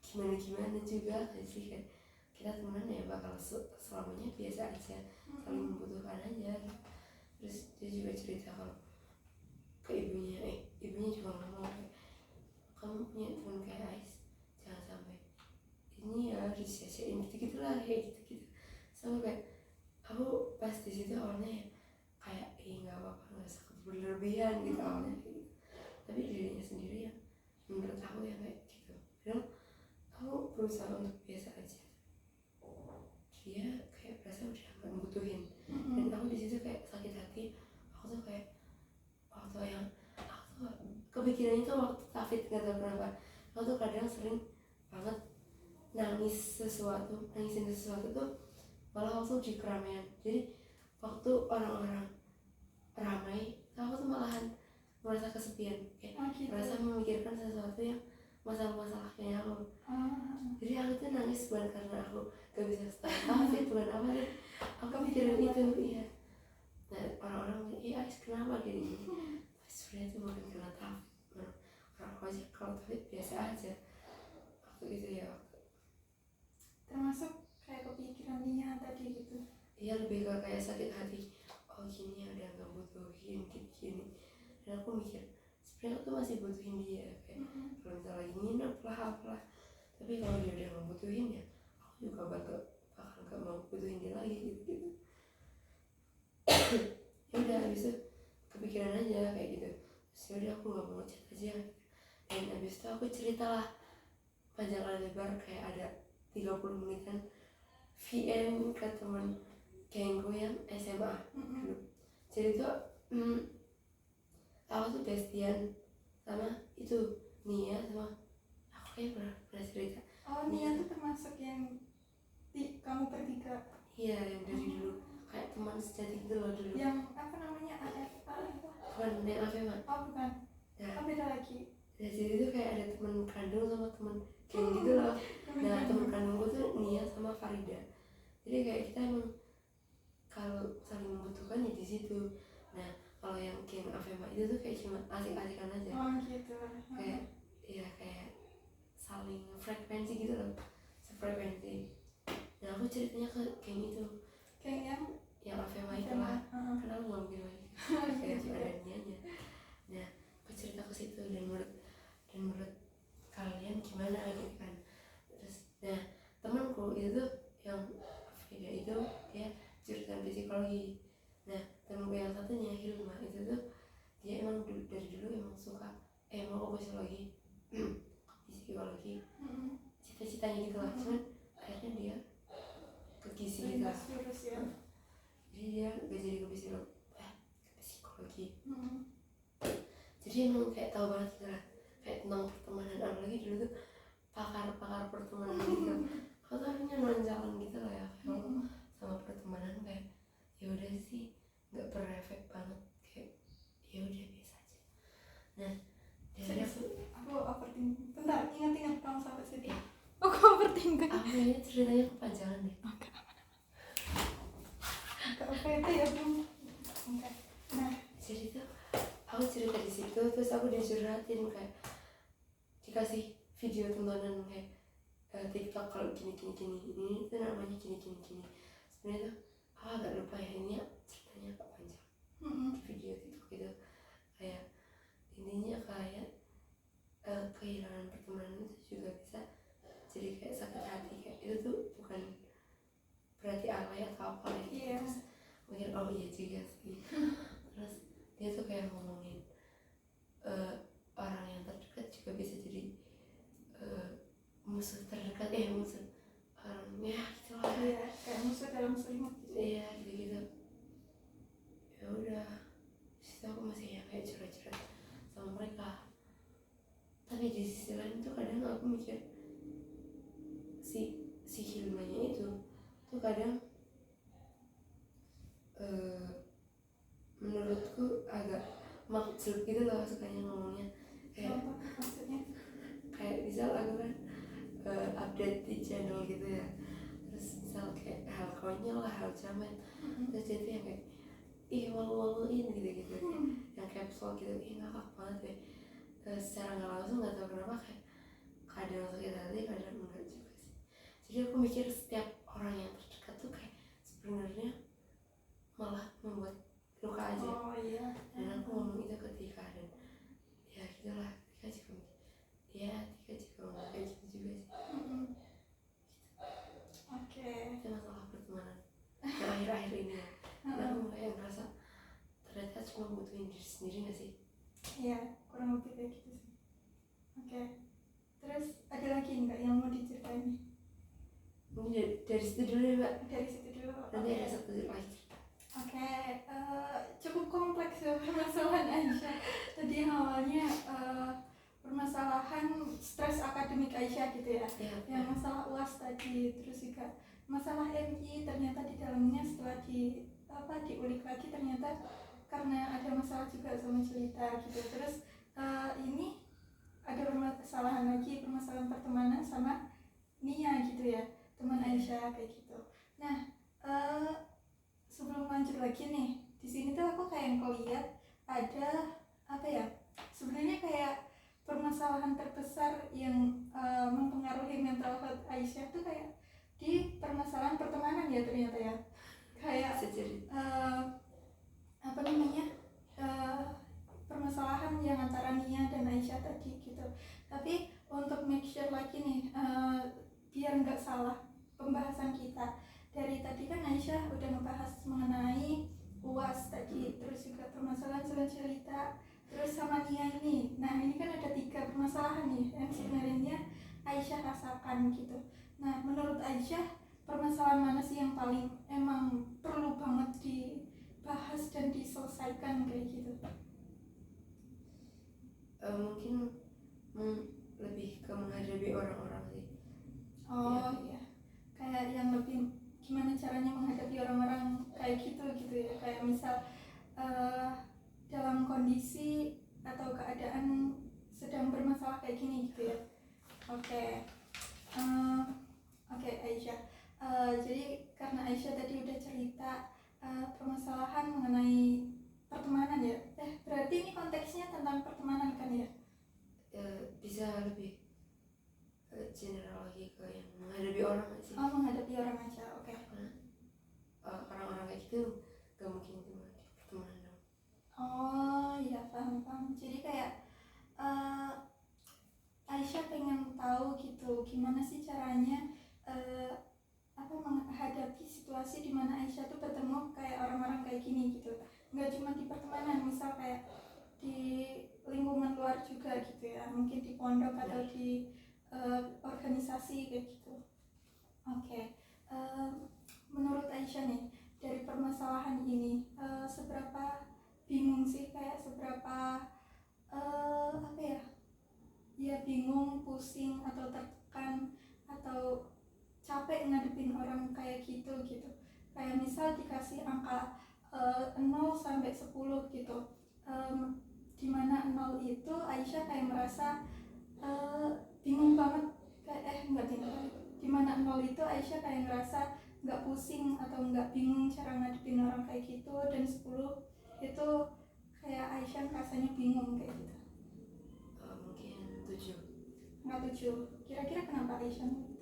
gimana juga sih, kayak kita temenan ya bakal selamanya biasa aja, saling membutuhkan aja. Terus dia juga cerita kalau ke ibunya juga ngomong kayak, kamu punya teman kayak Ais jangan sampai ini ya disia-siain gitu-gitulah, kayak gitu. Sama kayak aku pas di situ awalnya ya kayak nggak apa-apa, nggak usah berlebihan gitu awalnya kayak gitu. Tapi dirinya sendiri yang menurut aku ya kayak gitu. Padahal aku berusaha untuk biasa aja, dia kayak berasa udah nggak membutuhin. Dan aku di situ kayak sakit hati. Aku tuh kayak aku tuh kepikirannya tuh waktu Tafid, nggak tahu kenapa aku tuh kadang sering banget nangisin sesuatu tuh malah waktu di keramaian. Jadi waktu orang-orang ramai aku tuh malahan merasa kesepian, kayak merasa memikirkan sesuatu yang masalah-masalah kayak aku. Jadi aku tuh nangis bukan karena aku gak bisa start Tafid, bukan apa deh, aku mikirin itu. Iya, nah orang-orang bilang, iya Ais kenapa gini. Sebenarnya itu bukan karena Tafid, karena aku aja kalau Tafid biasa aja waktu itu ya. Termasuk kayak kepikiran Nia tadi gitu. Iya, lebih ke kayak sakit hati, oh gini ya udah gak butuhin gini. Dan aku mikir sebenarnya aku tuh masih butuhin dia, kayak kalau misalnya lagi nginep lah apalah. Tapi kalau dia udah gak butuhin ya aku juga bakal gak mau butuhin dia lagi gitu. Ya udah habis itu kepikiran aja kayak gitu. Terus ya udah aku gak mau chat aja. Dan habis itu aku ceritalah panjang kali lebar, kayak ada 30 menitan VM ke teman gengku yang SMA dulu. Jadi tuh aku tuh bestian sama itu Nia, sama aku kayak pernah cerita. Oh, Nia tuh termasuk yang kamu bertiga. Iya, yang dari dulu kayak teman sejati gitu loh dulu. Yang apa namanya, AFA itu? Bukan yang Afema. Oh bukan. Nah, Oh beda lagi. Ya jadi tuh kayak ada teman kandung sama teman geng gitu loh. Nah teman kandungku tuh Nia sama Farida. Jadi kayak kita emang kalau saling membutuhkan ya di situ. Nah kalau yang geng Afema itu tuh kayak cuma asik-asikan aja. Oh gitu. Kayak ya kayak saling frekuensi gitu loh, sefrekuensi. Nah aku ceritanya ke geng itu, Kayak yang Afema itu lah, karena aku nggak mungkin lagi kayak cuma ada Nianya. Nah aku cerita ke situ, dan menurut kalian gimana gitu kan. Terus nah temanku itu tuh yang Frida itu dia jurusan psikologi. Nah temanku yang satunya Hilma itu tuh dia emang dari dulu emang suka mau ke psikologi psikologi cita-citanya gitu lah. Cuman akhirnya dia ke gizi gitu lah. Jadi dia gak jadi ke psikologi. Jadi emang kayak tahu banget gitu lah, kayak tentang pertemanan. Apalagi dulu tuh pakar pertemanan gitu. Aku tuh harusnya nonjalan gitu lah ya kalau sama pertemanan, kayak ya udah sih nggak berefek banget, kayak ya udah biasa aja. Nah dari aku overthinking. Bentar, ingat kamu sampai situ. Ya. Aku overthinking. Aku ini ceritanya kepanjangan deh. Oke, aman. Oke itu ya belum. Oke. Nah Jadi tuh aku cerita di situ, terus aku dicurhatin kayak dikasih video tontonan kayak TikTok kalau gini ini tuh namanya gini. Sebenarnya tuh aku agak lupa ya, ini ceritanya agak panjang di video TikTok itu. Kayak intinya kayak kehilangan pertemanan itu juga bisa jadi kayak sakit hati, kayak itu tuh bukan berarti alay atau apa ya. Terus mungkin oh iya juga sih. Terus dia tuh kayak ngomongin orang yang terdekat juga bisa jadi musuh terdekat, musuh orangnya gitu lah. iya, kayak musuh dalam selimut gitu. Iya gitu. Ya udah disitu aku masih ya kayak curhat sama mereka. Tapi di sisi lain tuh kadang aku mikir si Hilmanya itu tuh kadang maksud gitu loh sukanya ngomongnya kayak Contoh maksudnya. kayak misal aku kan update di channel gitu ya, terus misal kayak hal konyol lah, hal jaman, terus jadi yang kayak ih malu-maluin gitu-gitu, yang capsule gitu, ih ngakak banget deh. Secara nggak langsung nggak tahu kenapa kayak kadang sakit hati kadang enggak juga sih. Jadi aku mikir setiap orang yang terdekat tuh kayak sebenarnya malah membuat luka aja. Oh iya. Dan aku ngomong itu ke Tika dan ya gitulah, Tika juga ngomong kayak gitu juga sih. Oke. Itu masalah pertemanan yang akhir-akhir ini ya. Dan aku mulai ngerasa ternyata cuma butuhin diri sendiri gak sih? Iya, kurang lebih kayak gitu sih. Oke. Terus ada lagi nggak yang mau diceritain? Ini dari situ dulu ya Mbak. Dari situ dulu. Nanti Oke. ada satu lagi. Oke, cukup kompleks ya permasalahan Aisyah. Tadi yang awalnya permasalahan stres akademik Aisyah gitu ya. Ya, Yang masalah UAS tadi, terus juga masalah MI ternyata di dalamnya setelah diulik lagi ternyata karena ada masalah juga sama cerita gitu. Terus ini ada permasalahan lagi, permasalahan pertemanan sama Nia gitu ya, teman Aisyah kayak gitu. Nah, sebelum lanjut lagi nih, di sini tuh aku kayak ngeliat ada apa ya? Sebenarnya kayak permasalahan terbesar yang mempengaruhi mental health Aisyah tuh kayak di permasalahan pertemanan ya ternyata ya. Kayak apa namanya? Permasalahan yang antara Nia dan Aisyah tadi gitu. Tapi untuk make sure lagi nih, biar nggak salah pembahasan kita. Dari tadi kan Aisyah udah ngebahas mengenai UAS tadi, terus juga permasalahan cerita, terus sama Nia ini. Nah ini kan ada 3 permasalahan nih yang sebenarnya Aisyah rasakan gitu. Nah menurut Aisyah permasalahan mana sih yang paling emang perlu banget dibahas dan diselesaikan kayak gitu? Mungkin lebih ke menghadapi orang-orang sih. Oh iya, kayak yang lebih gimana caranya menghadapi orang-orang kayak gitu ya, kayak misal dalam kondisi atau keadaan sedang bermasalah kayak gini gitu ya. Oke. Oke Aisyah, jadi karena Aisyah tadi udah cerita permasalahan mengenai pertemanan ya, berarti ini konteksnya tentang pertemanan kan ya? Bisa lebih general lagi ke yang menghadapi orang sih. Oh menghadapi orang aja, oke. Orang-orang kayak gitu gak mungkin cuma di pertemanan dong. Oh iya paham. Jadi kayak Aisyah pengen tahu gitu gimana sih caranya menghadapi situasi di mana Aisyah tuh bertemu kayak orang-orang kayak gini gitu. Nggak cuma di pertemanan, misal kayak di lingkungan luar juga gitu ya, mungkin di pondok atau di organisasi kayak gitu. Oke. Menurut Aisyah nih, dari permasalahan ini seberapa bingung sih, kayak seberapa ya bingung, pusing atau tertekan atau capek ngadepin orang kayak gitu. Kayak misal dikasih angka 0 sampai 10 gitu, dimana 0 itu Aisyah kayak merasa bingung banget, kayak dimana 0 itu Aisyah kayak ngerasa nggak pusing atau nggak bingung cara ngadepin orang kayak gitu, dan 10 itu kayak Aisyah rasanya bingung kayak gitu. Mungkin 7. Nggak 7, kira-kira kenapa Aisyah gitu?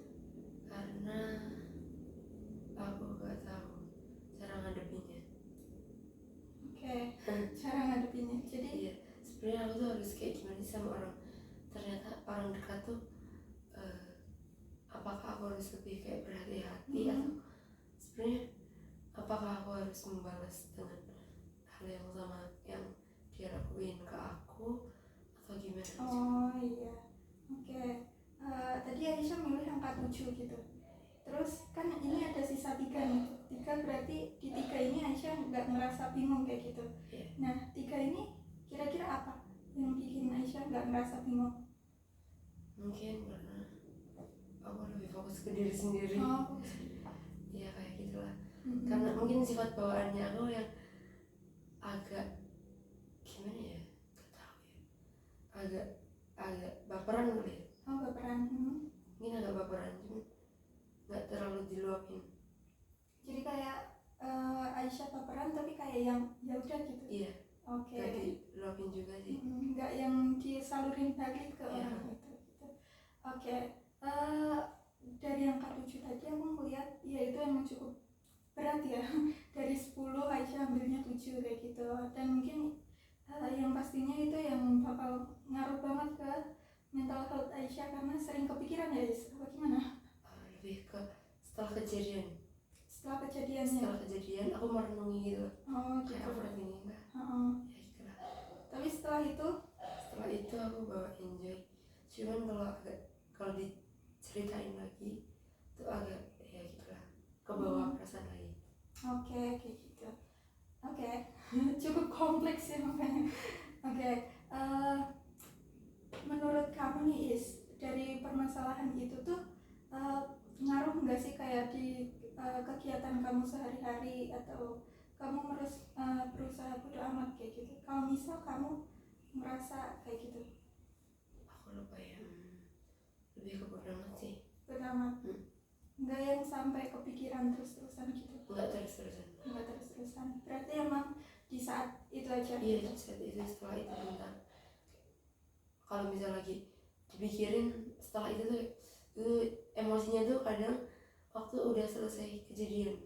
Karena aku gak tahu cara ngadepinnya. Oke, cara ngadepinnya. Jadi iya, sebenarnya aku tuh harus kayak gimana sih sama orang. Ternyata orang dekat tuh apakah aku harus lebih kayak berhati-hati atau sebenarnya apakah aku harus membalas dengan hal yang sama yang dia lakuin ke aku atau gimana? oh iya, oke. Tadi Aisyah milih angka 7 gitu. Terus kan ini ada sisa 3 nih. 3 berarti di 3 ini Aisyah nggak ngerasa bingung kayak gitu. Yeah. Nah 3 ini kira-kira apa yang bikin Aisyah nggak ngerasa bingung? Mungkin karena aku lebih fokus ke diri sendiri. Oh, ya kayak gitulah. Karena mungkin sifat bawaannya aku yang agak gimana ya, agak baperan kali ya. Oh, baperan. Mungkin agak baperan, cuma nggak terlalu diluapin. Jadi kayak Aisyah baperan tapi kayak yang ya udah gitu. Iya, Oke. nggak diluapin juga sih. Nggak yang disalurin balik ke Iya. orang itu gitu. Oke. Dari angka 7 tadi aku melihat ya itu emang cukup berat ya. Dari 10 Aisyah ambilnya 7 kayak gitu. Dan mungkin yang pastinya itu yang bakal ngaruh banget ke mental health Aisyah karena sering kepikiran ya, apa gimana? Lebih ke setelah kejadian Setelah kejadiannya. aku merenungi gitu. Oh gitu. Kayak overthinking lah. Ya gitu lah. Tapi setelah itu aku bawa enjoy. Cuman kalau diceritain lagi itu agak ya gitulah, ke bawah perasaan lagi. Oke, kayak gitu. Oke. Cukup kompleks ya makanya. Oke. Menurut kamu nih dari permasalahan itu tuh ngaruh nggak sih kayak di kegiatan kamu sehari-hari atau kamu berusaha bodo amat kayak gitu? Kalau misal kamu merasa kayak gitu? Aku lupa ya. Lebih ke bodo amat sih. Bodo amat. Nggak yang sampai kepikiran terus-terusan gitu? Nggak terus-terusan. Berarti emang di saat itu aja? Iya, di saat itu, setelah itu bentar. Kalau misal lagi dipikirin setelah itu tuh emosinya tuh kadang waktu udah selesai kejadian.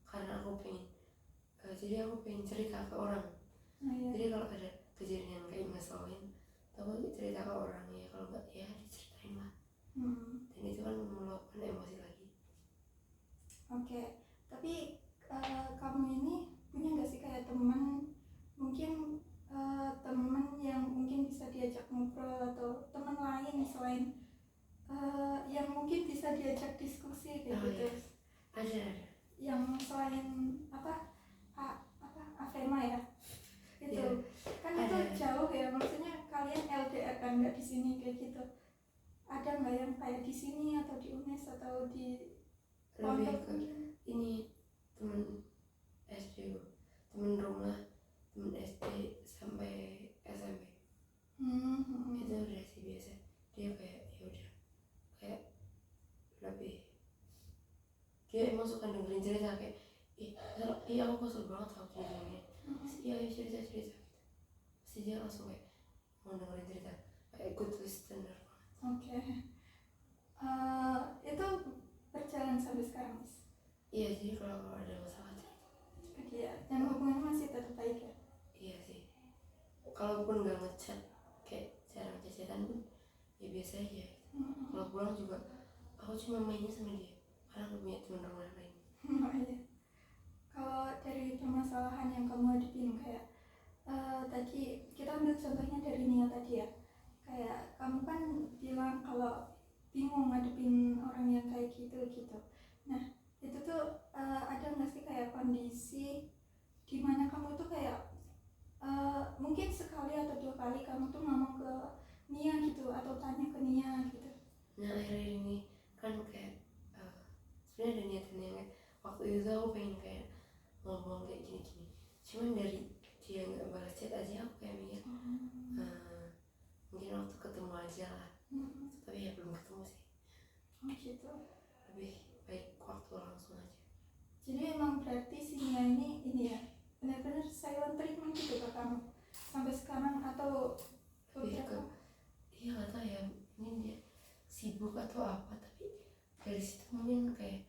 Karena aku pengen cerita ke orang. Iya. Jadi kalau ada kejadian yang kayak ngeselin, aku cerita ke orang, ya kalau nggak ya diceritain lah. Dan itu kan meluapkan emosi lagi. Oke. Tapi kamu ini punya nggak sih kayak teman, mungkin teman yang mungkin bisa diajak ngobrol atau teman lain selain yang mungkin bisa diajak diskusi kayak gitu? Yes. Ada. Yang selain Avema ya? Itu Yeah. kan Ada. itu jauh ya, maksudnya kalian LDR kan, nggak di sini kayak gitu. Ada nggak yang kayak di sini atau di UNES atau di Lebih ke ini temen SD, temen rumah, temen SD sampai SMP. Itu udah sih biasa. Dia kayak ya udah, kayak lebih, dia emang suka dengerin cerita kayak iya aku kesel banget sama ceritanya. Iya cerita gitu. Pasti dia langsung kayak mau dengerin cerita, kayak good listener. Oke. Itu berjalan sampai sekarang, Mas? Iya, jadi kalau ada masalah cerita. Iya, dan hubungannya masih tetap baik ya? Iya sih. Kalaupun nggak ngechat, kayak jarang chatan pun ya biasa aja. Kalau pulang juga aku cuma mainnya sama dia karena aku punya teman rumah lain. Oh iya. Kalau dari permasalahan yang kamu hadapin kayak tadi kita ambil contohnya dari Nia tadi ya, kayak kamu kan bilang kalau bingung ngadepin orang yang kayak gitu. Nah itu tuh ada nggak sih kayak kondisi dimana kamu tuh kayak mungkin sekali atau 2 kali kamu tuh ngomong ke Nia gitu atau tanya ke Nia gitu? Nah akhir-akhir ini kan kayak sebenarnya ada niatan yang kayak waktu itu aku pengen kayak ngomong kayak gini-gini, cuman dari dia nggak balas chat aja aku kayak mikir mungkin waktu ketemu aja lah. Tapi ya belum ketemu sih. Oh gitu. Lebih baik waktu langsung aja. Jadi emang berarti si Nia ini ya benar-benar silent treatment gitu ke kamu sampai sekarang atau Lebih ke iya nggak tahu ya, mungkin dia sibuk atau apa, tapi dari situ mungkin kayak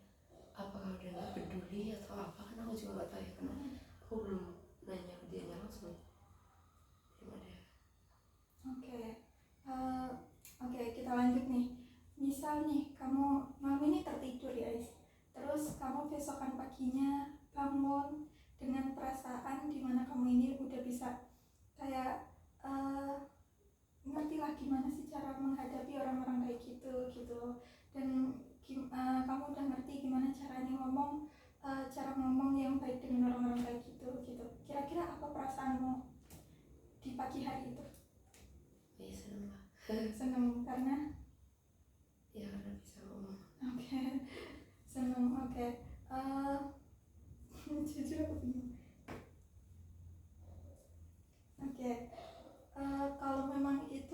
apakah udah nggak peduli atau apa, kan aku juga nggak tahu ya karena aku belum nanya ke dia langsung. Belum ada. Oke, kita lanjut nih. Misal nih kamu malam ini tertidur ya, terus kamu besokan paginya bangun dengan perasaan dimana kamu ini udah bisa kayak ngerti lah gimana sih cara menghadapi orang-orang kayak gitu, dan kamu udah ngerti gimana caranya ngomong, cara ngomong yang baik dengan orang-orang kayak gitu. Kira-kira apa perasaanmu di pagi hari itu? Ya seneng lah. Seneng karena Ya karena bisa ngomong. oke. Seneng. Oke. Jujur aku bingung. Oke. Kalau memang itu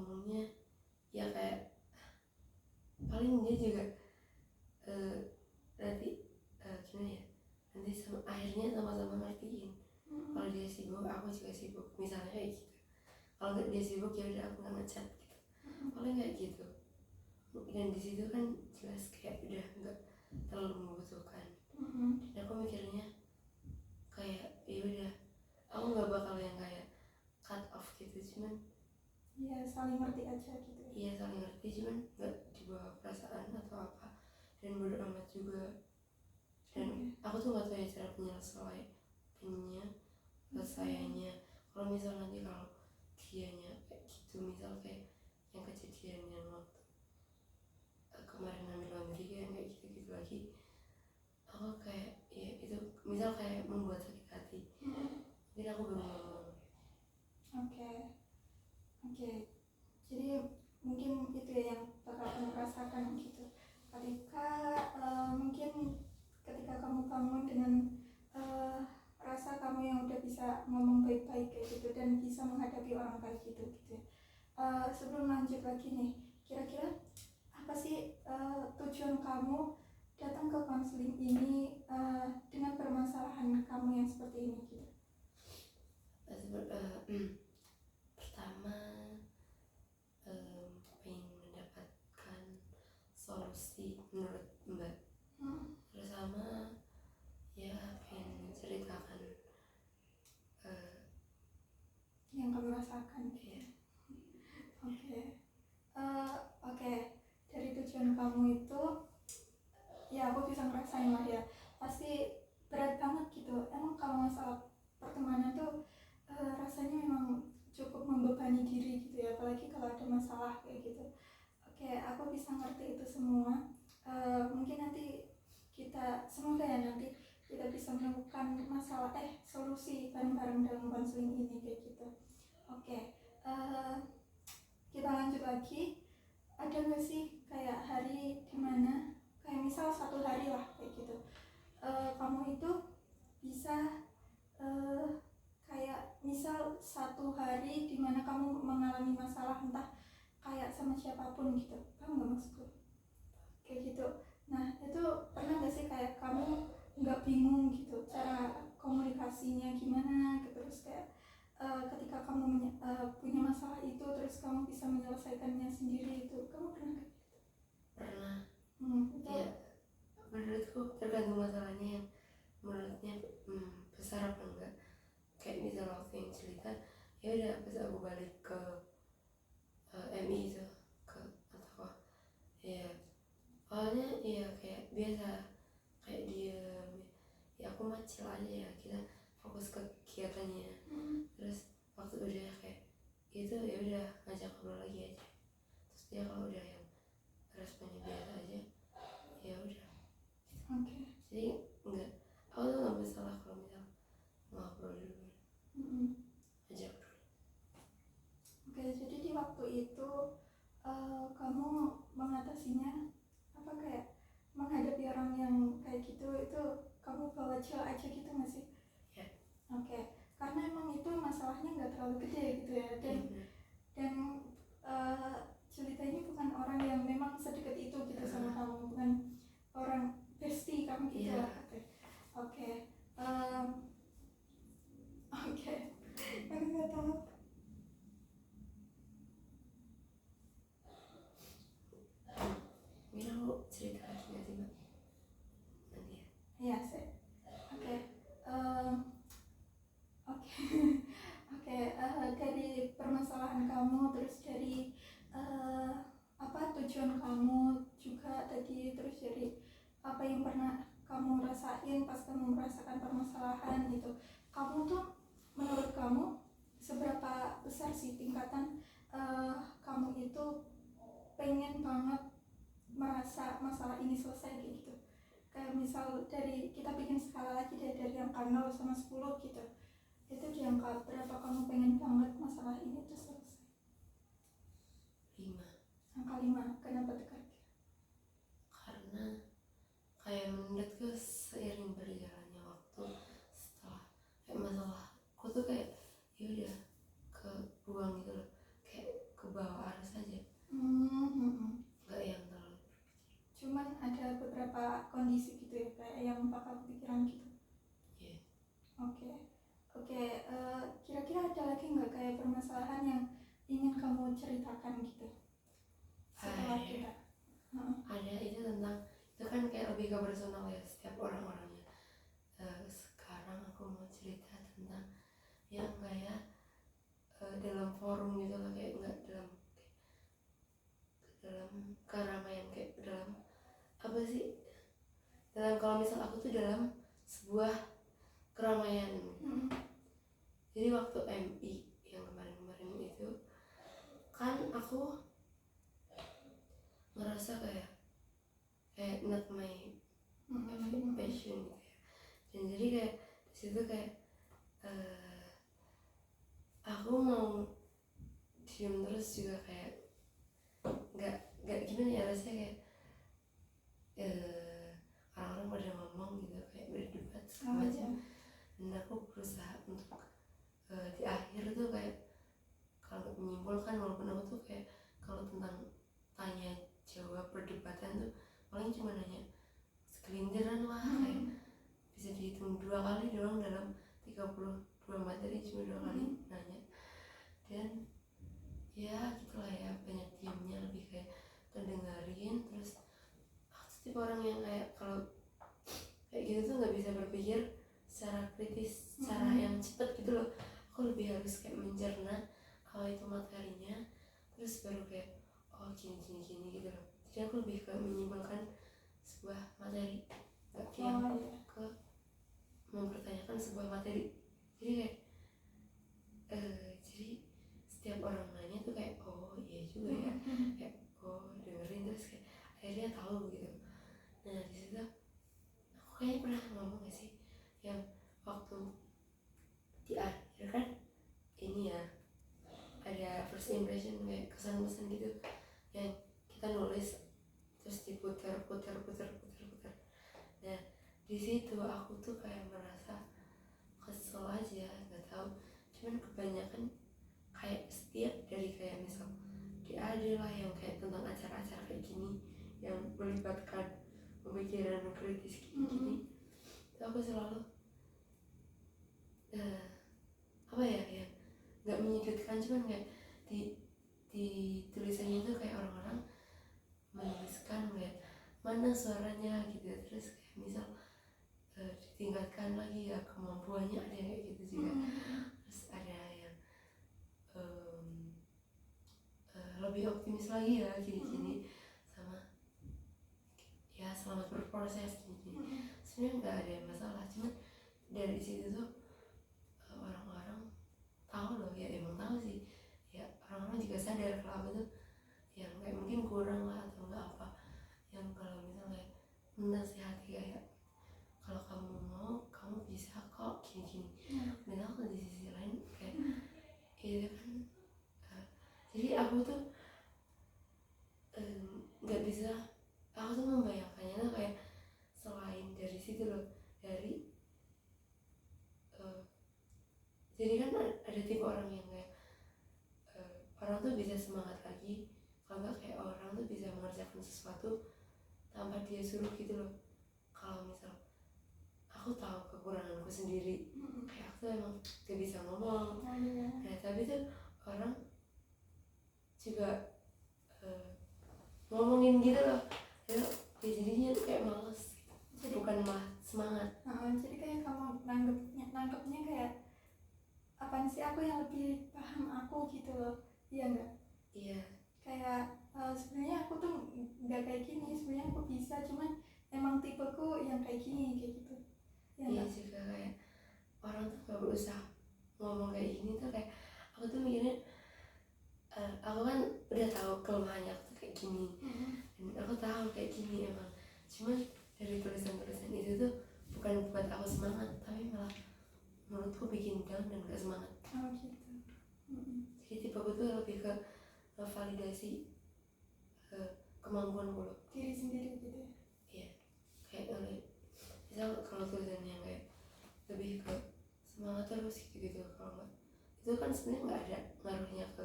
ngomongnya ya kayak paling dia juga nanti gimana ya, nanti akhirnya sama-sama ngertiin kalau dia sibuk aku juga sibuk misalnya kayak gitu. Kalau nggak dia sibuk ya udah aku nggak ngechat gitu, paling kayak gitu. Dan di situ kan jelas kayak udah nggak terlalu membutuhkan. Dan aku mikirnya kayak ya udah aku nggak bakal yang kayak cut off gitu, cuman ya saling ngerti aja gitu. iya saling ngerti, cuman nggak dibawa perasaan atau apa, dan bodo amat juga. Dan aku tuh nggak tahu ya cara penyelesaiannya kalau misal nanti kalau dianya kayak gitu, misal kayak yang kejadian yang waktu kemarin ngambil laundry kan kayak gitu-gitu lagi, aku kayak ya itu misal kayak membuat sakit hati, mungkin aku baru ngomong. Oke. Jadi mungkin itu ya yang bakal kamu rasakan gitu. Ketika mungkin ketika kamu bangun dengan rasa kamu yang udah bisa ngomong baik-baik kayak gitu dan bisa menghadapi orang kayak gitu. Sebelum lanjut lagi nih, kira-kira apa sih tujuan kamu datang ke konseling ini dengan permasalahan kamu yang seperti ini gitu? Pertama pengen mendapatkan solusi menurut Mbak, terus sama ya pengen menceritakan yang kamu rasakan. ya. Oke. Dari tujuan kamu itu ya aku bisa ngerasain lah ya, pasti berat banget gitu. Emang kalau masalah pertemanan tuh rasanya memang cukup membebani diri gitu ya, apalagi kalau ada masalah kayak gitu. Oke, aku bisa ngerti itu semua. Mungkin nanti kita semoga ya nanti kita bisa menemukan solusi bareng-bareng dalam konseling ini kayak gitu. Oke, kita lanjut lagi. Ada nggak sih kayak hari dimana kayak misal satu hari lah kayak gitu, kamu itu bisa kayak misal satu hari dimana kamu mengalami masalah entah kayak sama siapapun gitu, paham nggak maksudku? Kayak gitu. Nah itu pernah nggak sih kayak kamu nggak bingung gitu cara komunikasinya gimana gitu, terus kayak ketika kamu punya masalah itu terus kamu bisa menyelesaikannya sendiri, itu kamu pernah nggak? Pernah. Itu Ya menurutku tergantung masalahnya, yang menurutnya besar apa enggak. Kayak misal waktu yang cerita ya udah pas aku balik ke MI itu ke atau ya awalnya ya kayak biasa kayak diem ya, aku mah chill aja ya, kita fokus ke kegiatannya. Terus waktu udah kayak itu ya udah ngajak ngobrol lagi aja, terus dia kalau udah yang responnya biasa aja ya udah. oke. Jadi enggak, aku tuh nggak masalah kalau misal ngobrol dulu ajak dulu. Oke, jadi di waktu itu kamu mengatasinya apa, kayak menghadapi orang yang kayak gitu itu kamu bawa chill aja gitu nggak sih? Ya. Oke, karena emang itu masalahnya nggak terlalu gede gitu ya, dan cerita ini bukan orang yang memang sedekat itu gitu sama kamu, bukan orang bestie kamu gitu lah. Oke. Aku nggak tahu. Mungkin aku cerita lagi nggak sih Mbak nanti ya? Iya sih. Oke. Dari permasalahan kamu, terus dari tujuan kamu juga tadi, terus dari apa yang pernah kamu rasain pas kamu merasakan permasalahan gitu, kamu tuh menurut kamu seberapa besar sih tingkatan kamu itu pengen banget merasa masalah ini selesai kayak gitu? Kayak misal dari kita bikin skala lagi deh, dari angka 0 sama 10 gitu, itu di angka berapa kamu pengen banget masalah ini tuh selesai? 5. Angka 5, kenapa tekan? Karena kayak menurutku seiring berjalannya waktu, setelah kayak masalahku tuh kayak ya udah kebuang gitu loh, kayak ke bawah ceritakan gitu setelah Ada. kita. Heeh. Ada itu tentang itu kan kayak lebih ke personal ya setiap orang-orangnya. Sekarang aku mau cerita tentang yang kayak dalam forum gitu lah, kayak nggak dalam keramaian, kayak dalam apa sih, dalam kalau misal aku tuh dalam sebuah keramaian. Jadi waktu MI yang kemarin-kemarin itu kan aku ngerasa kayak not my passion gitu ya. Dan jadi kayak disitu kayak aku mau diem terus juga kayak nggak gimana ya, rasanya kayak orang-orang pada ngomong gitu kayak berdebat segala macam. Dan aku berusaha untuk di akhir tuh kayak kalau menyimpulkan, walaupun aku tuh kayak kalau tentang tanya jawab perdebatan tuh paling cuma nanya segelintiran lah, kayak bisa dihitung 2 kali doang dalam 32 materi, cuma 2 kali nanya. Dan ya gitulah ya, banyak diamnya, lebih kayak kedengerin. Terus aku tuh tipe orang yang kayak kalau kayak gitu tuh nggak bisa berpikir secara kritis, secara yang cepet gitu loh. Aku lebih harus kayak mencerna kalau itu materinya, terus baru kayak oh gini gitu loh. Jadi aku lebih ke menyimpulkan sebuah materi, nggak yang ke mempertanyakan sebuah materi. Jadi kayak jadi setiap orang nanya tuh kayak oh iya juga ya, kayak oh dengerin, terus kayak akhirnya tahu gitu. Nah di situ aku kayaknya pernah ngomong gak sih yang waktu di akhir kan ini ya ada first impression, kayak kesan-kesan gitu yang kita nulis terus diputar. Nah di situ aku tuh kayak merasa kesel aja, nggak tahu, cuman kebanyakan kayak setiap dari kayak misal ada lah yang kayak tentang acara-acara kayak gini yang melibatkan pemikiran kritis gini, itu aku selalu apa ya nggak menyudutkan, cuman kayak di tulisannya itu kayak orang-orang menuliskan kayak mana suaranya gitu, terus kayak misal ditingkatkan lagi ya kemampuannya, ada yang kayak gitu juga. Terus ada yang lebih optimis lagi ya gini-gini, sama ya selamat berproses gini. Sebenarnya nggak ada yang masalah, cuman dari situ tuh orang-orang tahu loh ya, emang tahu sih ya, orang-orang juga sadar kalau aku tuh yang kayak mungkin kurang lah atau enggak apa, yang kalau misalnya menasihati kayak kalau kamu mau kamu bisa kok gini-gini. Dan aku di sisi lain kayak itu kan jadi aku tuh nggak bisa, aku tuh membayangkannya tuh kayak selain dari situ loh, dari jadi kan ada tipe orang yang kayak orang tuh bisa semangat lagi kalau nggak kayak orang tuh bisa mengerjakan sesuatu tanpa dia suruh gitu loh. Kalau misal aku tahu kekuranganku sendiri, kayak aku tuh emang gak bisa ngomong. Nah tapi tuh orang juga ngomongin gitu loh, ya jadinya kayak males gitu. Jadi, bukan malah semangat. Jadi kayak kamu nangkepnya kayak apaan sih, aku yang lebih paham aku gitu loh, iya enggak? Iya. Kayak sebenarnya aku tuh nggak kayak gini, sebenarnya aku bisa, cuman emang tipeku yang kayak gini kayak gitu. Ya, iya juga kayak orang tuh gak berusaha ngomong kayak gini tuh kayak aku tuh mikirnya aku kan udah tahu kelemahannya aku tuh kayak gini, dan aku tahu kayak gini emang, cuman dari tulisan-tulisan itu tuh bukan buat aku semangat, tapi malah menurutku bikin down dan gak semangat. Gitu. Jadi tipe aku tuh lebih ke validasi kemampuan gue diri sendiri gitu ya. Iya, kayak misal kalau tulisannya kayak lebih ke semangat terus gitu kalau nggak itu kan sebenarnya nggak ada ngaruhnya ke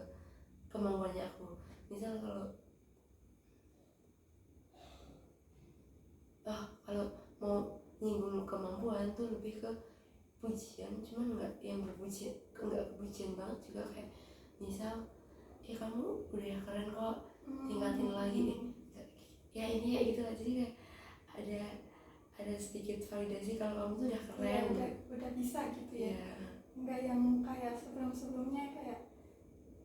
kemampuannya aku. Misal kalau mau nyinggung kemampuan tuh lebih ke pujian, cuman nggak yang berpujian, nggak kepujian banget juga, kayak misal ya kamu udah keren kok, tingkatin lagi ya ini ya gitu lah. Jadi kayak ada sedikit validasi kalau kamu tuh udah keren, udah bisa gitu ya. ya. Enggak yang kayak sebelumnya kayak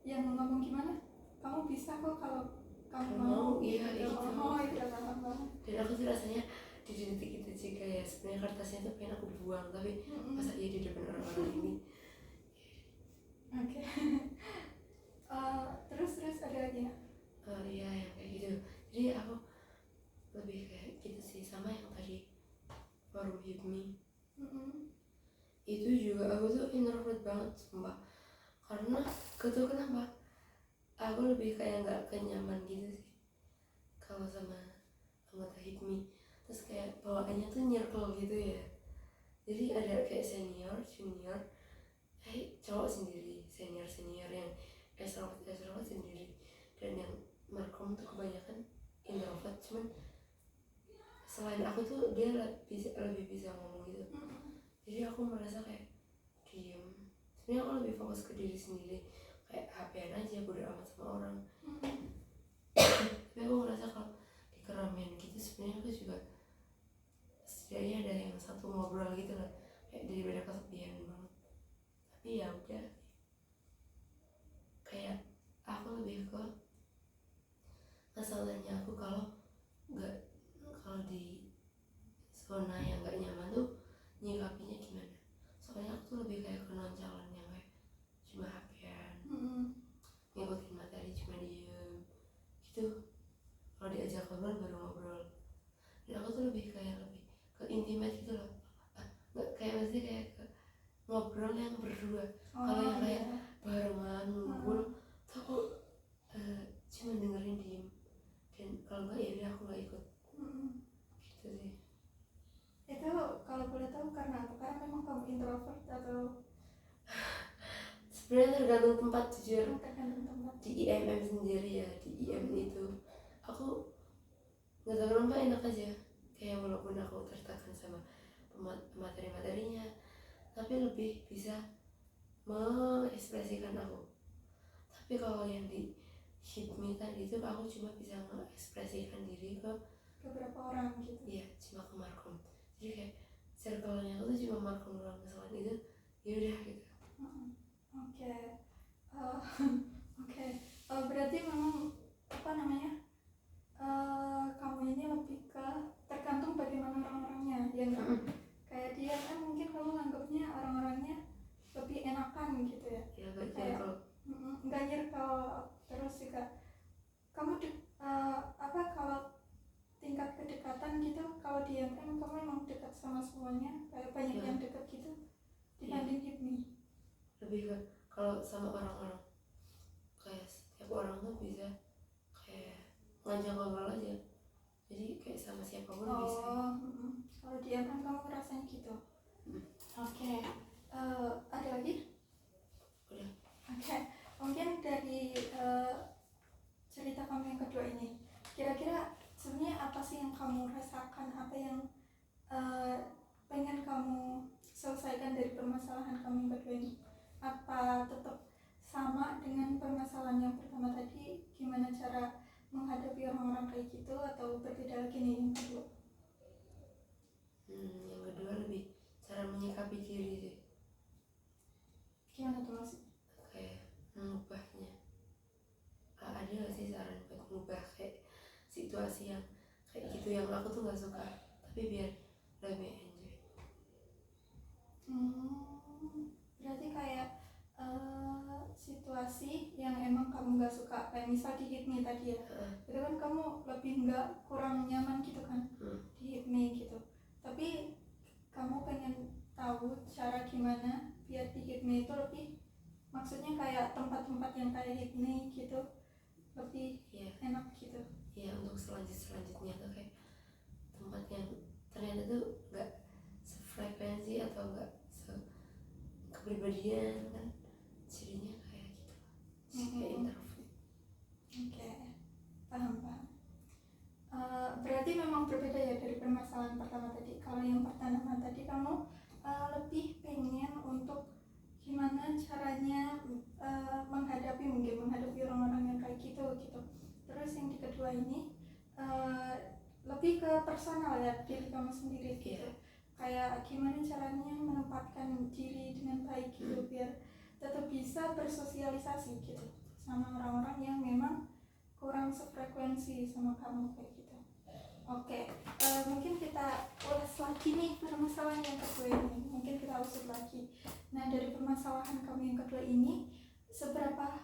yang ngomong gimana, kamu bisa kok kalau kamu mau. Iya gitu. Iya paham banget. Dan aku tuh rasanya di detik itu sih kayak sebenarnya kertasnya tuh pengen aku buang, tapi masa iya di depan orang-orang ini. Oke. Terus ada lagi nggak? Iya yang kayak gitu. Jadi aku lebih kayak gitu sih, sama yang tadi forum HIPMI. Itu juga aku tuh introvert banget sumpah, karena gak tau kenapa aku lebih kayak nggak kenyaman gitu sih kalau sama anggota HIPMI. Terus kayak bawaannya tuh nyirkel gitu ya, jadi ada kayak senior, junior, cowok sendiri, senior yang extrovert sendiri, dan yang markom tuh kebanyakan introvert. Cuman selain aku tuh dia lebih bisa ngomong gitu. Jadi aku merasa kayak diem. Sebenarnya aku lebih fokus ke diri sendiri, kayak HP-an aja, bodo amat sama orang. Tapi aku ngerasa kalau di keramaian gitu sebenarnya aku juga setidaknya ada yang satu ngobrol gitu lah, kayak daripada kesepian banget. Tapi ya udah, kayak aku lebih ke masalahnya aku kalau di zona yang nggak nyaman tuh nyikapinya gimana. Soalnya aku tuh lebih kayak ke nonchalant yang kayak cuma HP-an, ngikutin materi cuma diem gitu. Kalau diajak ngobrol baru ngobrol. Dan aku tuh lebih ke intimate gitu loh. Nggak kayak maksudnya kayak ke ngobrol yang berdua. Kalau yang kayak barengan ngumpul tuh aku cuma dengerin diem, dan kalau nggak ya udah aku nggak ikut. Gitu sih. Itu kalau boleh tahu karena apa? Karena memang kamu introvert atau? Sebenarnya tergantung tempat, jujur. Tergantung tempat. Di IMM sendiri ya, di IM itu aku nggak tahu kenapa enak aja, kayak walaupun aku tertekan sama materi-materinya, tapi lebih bisa mengekspresikan aku. Tapi kalau yang di HIPMI tadi itu aku cuma bisa mengekspresikan diri ke beberapa orang gitu. Iya, cuma ke markom. Jadi kayak circle-nya aku tuh cuma markom doang. Selain itu ya udah gitu. Oke. Berarti memang apa namanya, kamu ini lebih ke tergantung bagaimana orang-orangnya ya enggak? Kayak dia kan mungkin kamu nganggapnya orang-orangnya lebih enakan gitu ya. Ya gak kayak circle. Nggak nyirkel. Terus juga kamu kalau tingkat kedekatan gitu, kalau dia kan kamu memang dekat sama semuanya, kayak banyak yang dekat gitu dibanding HIPMI. Lebih ke kalau sama orang-orang kayak setiap orang tuh bisa kayak ngajak ngobrol aja, jadi kayak sama siapapun bisa. Kalau dia kan kamu ngerasain gitu. Oke. Ada lagi? Udah. Oke. Mungkin dari cerita kamu yang kedua ini, kira-kira sebenarnya apa sih yang kamu rasakan, apa yang pengen kamu selesaikan dari permasalahan kamu yang kedua ini? Apa tetap sama dengan permasalahan yang pertama tadi, gimana cara menghadapi orang-orang kayak gitu, atau berbeda lagi nih yang kedua? Yang kedua lebih cara menyikapi diri sih. Gimana tuh maksudnya? Kayak mengubahnya. Ada gak sih saran buat mengubah kayak situasi yang kayak gitu yang aku tuh gak suka, tapi biar lebih enjoy. Berarti kayak situasi yang emang kamu gak suka, kayak misal di HIPMI tadi ya, itu kan kamu lebih kurang nyaman gitu kan di HIPMI gitu, tapi kamu pengen tahu cara gimana biar di HIPMI itu lebih, maksudnya kayak tempat-tempat yang kayak HIPMI gitu lebih enak gitu. Iya, untuk selanjutnya tuh kayak tempat yang ternyata tuh gak sefrekuensi atau gak kepribadian kan, jadinya kayak gitu kayak interview. Oke, paham. Berarti memang berbeda ya dari permasalahan pertama tadi. Kalau yang pertama tadi kamu lebih pengen untuk gimana caranya menghadapi orang-orang personal ya, diri kamu sendiri gitu. Kayak gimana caranya menempatkan diri dengan baik gitu biar tetap bisa bersosialisasi gitu sama orang-orang yang memang kurang sefrekuensi sama kamu kayak gitu. Oke, mungkin kita ulas lagi nih permasalahan yang kedua ini. Mungkin kita usut lagi. Nah, dari permasalahan kamu yang kedua ini, seberapa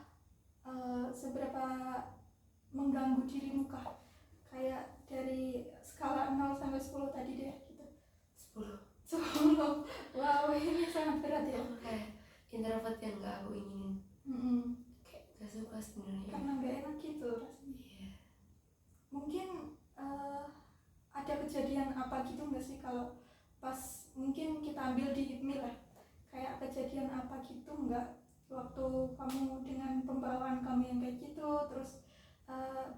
mengganggu dirimu kah? Kayak dari skala 0 sampai 10 tadi deh gitu. 10. Wow, ini sangat berat ya. Kayak introvert yang gak aku inginin. Kayak gak suka sebenarnya. Karena gak enak gitu rasanya. Iya. Mungkin ada kejadian apa gitu nggak sih kalau pas mungkin kita ambil di HIPMI lah, kayak kejadian apa gitu nggak waktu kamu dengan pembawaan kamu yang kayak gitu terus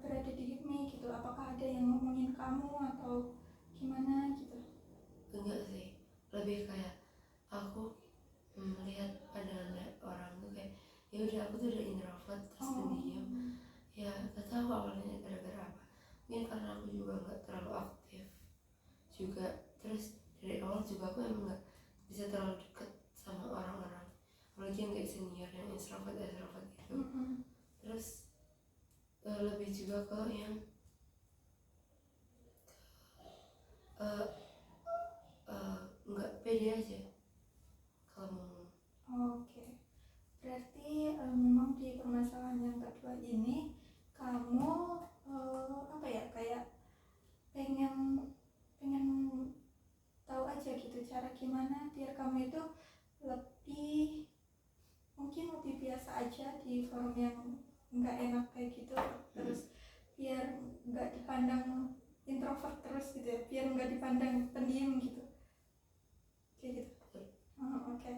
berada di HIPMI gitu, apakah ada yang ngomongin kamu atau gimana gitu? Enggak sih, lebih kayak aku melihat pandangan orang tuh kayak ya udah aku tuh udah introvert terus pendiam. Ya gak tahu awalnya gara-gara apa, mungkin karena aku juga nggak terlalu aktif juga, terus dari awal juga aku emang nggak bisa terlalu deket sama orang-orang, apalagi yang kayak senior yang introvert gitu. Terus lebih juga ke yang nggak pede aja kalau ngomong. Oke. Berarti memang di permasalahan yang kedua ini kamu apa ya, kayak pengen tahu aja gitu cara gimana biar kamu itu lebih mungkin lebih biasa aja di forum yang nggak enak kayak gitu, terus biar nggak dipandang introvert terus gitu ya, biar nggak dipandang pendiam gitu kayak gitu. Oke.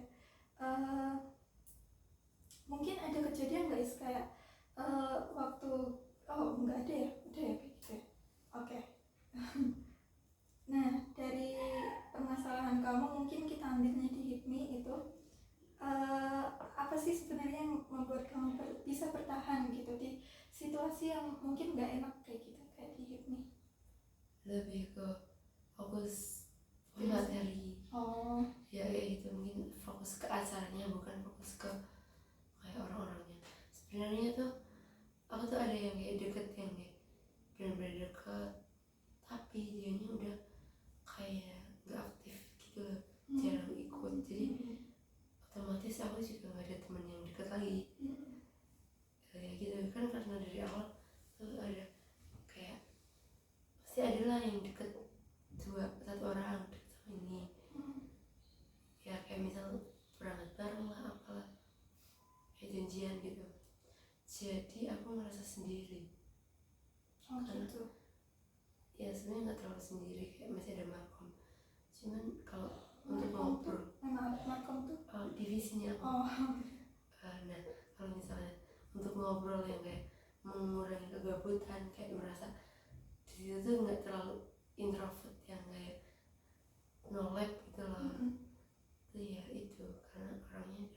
Mungkin ada kejadian guys kayak waktu nggak ada ya, udah ya kayak gitu ya. Oke. Nah, dari permasalahan kamu mungkin kita ambilnya di HIPMI itu apa sih sebenarnya yang membuat kamu bisa bertahan gitu di situasi yang mungkin nggak enak kayak gitu kayak di HIPMI? Lebih ke fokus materi. Ya kayak gitu, mungkin fokus ke acaranya bukan fokus ke kayak orang-orangnya. Sebenarnya tuh aku tuh ada yang kayak deket, yang kayak benar-benar deket, tapi dianya udah kayak nggak aktif gitu loh, jarang ikut, jadi otomatis aku juga nggak ada teman yang deket lagi. Kayak gitu kan, karena dari awal tuh ada kayak pasti adalah yang deket satu orang deket sama ini. Ya kayak misal berangkat bareng lah apalah, kayak janjian gitu, jadi aku merasa sendiri. Karena gitu. ya sebenarnya nggak terlalu sendiri, kayak masih ada Malcolm, cuman kalau untuk ngobrol Malcolm tuh divisinya aku. Nah kalau misalnya untuk ngobrol yang kayak mengurangi kegabutan, kayak merasa di situ tuh nggak terlalu introvert yang kayak nolep gitu loh. Iya itu karena orangnya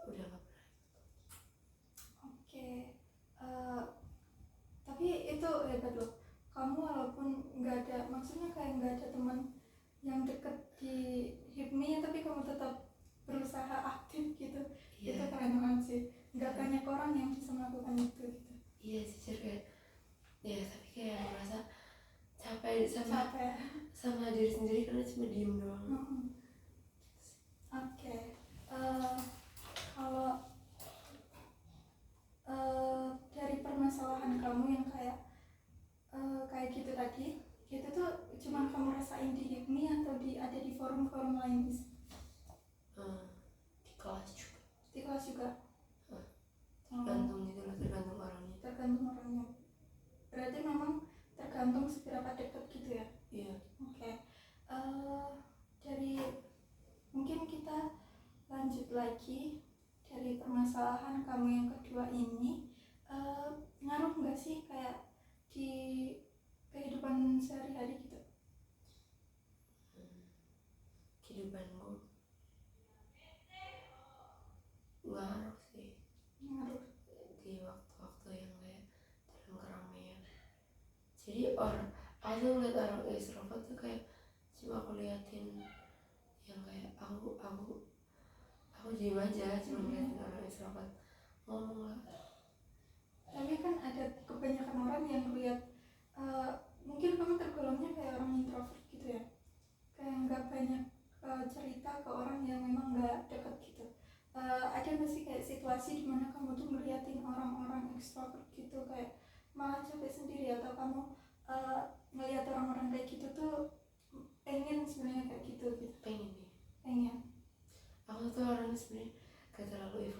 udah nggak pernah. Oke. Tapi itu hebat loh, kamu walaupun nggak ada, maksudnya kayak nggak ada teman yang deket di HIPMI tapi kamu tetap berusaha aktif gitu. Itu keren banget sih, nggak banyak orang yang bisa melakukan itu gitu. Iya jujur kayak ya, tapi kayak merasa capek sama diri sendiri karena cuma diem doang. Oke. Kalau dari permasalahan kamu yang kayak gitu tadi, itu tuh cuma kamu rasain di HIPMI atau ada di forum-forum lain? Di kelas juga. Di kelas juga. Tergantung gitu loh, tergantung orangnya. Tergantung orangnya. Berarti memang tergantung seberapa dekat gitu ya. Iya. Oke. Dari mungkin kita lanjut lagi dari permasalahan kamu yang kedua ini, ngaruh nggak sih kayak di kehidupan sehari-hari gitu? Kehidupanku ngaruh sih. Ngaruh. Di waktu-waktu yang kayak dalam keramaian, jadi aku tuh ngeliat orang extrovert tuh kayak cuma aku liatin yang kayak aku diem aja cuma ngeliatin orang extrovert ngomong lah. Tapi kan ada kebanyakan orang yang lihat mungkin kamu tergolongnya kayak orang introvert gitu ya, kayak nggak banyak cerita ke orang yang memang nggak deket gitu. Ada nggak sih kayak situasi dimana kamu tuh ngeliatin orang-orang extrovert gitu kayak malah capek sendiri, atau kamu ngeliat orang-orang kayak gitu tuh pengen sebenarnya kayak gitu gitu? Pengen. Aku tuh orangnya sebenarnya gak terlalu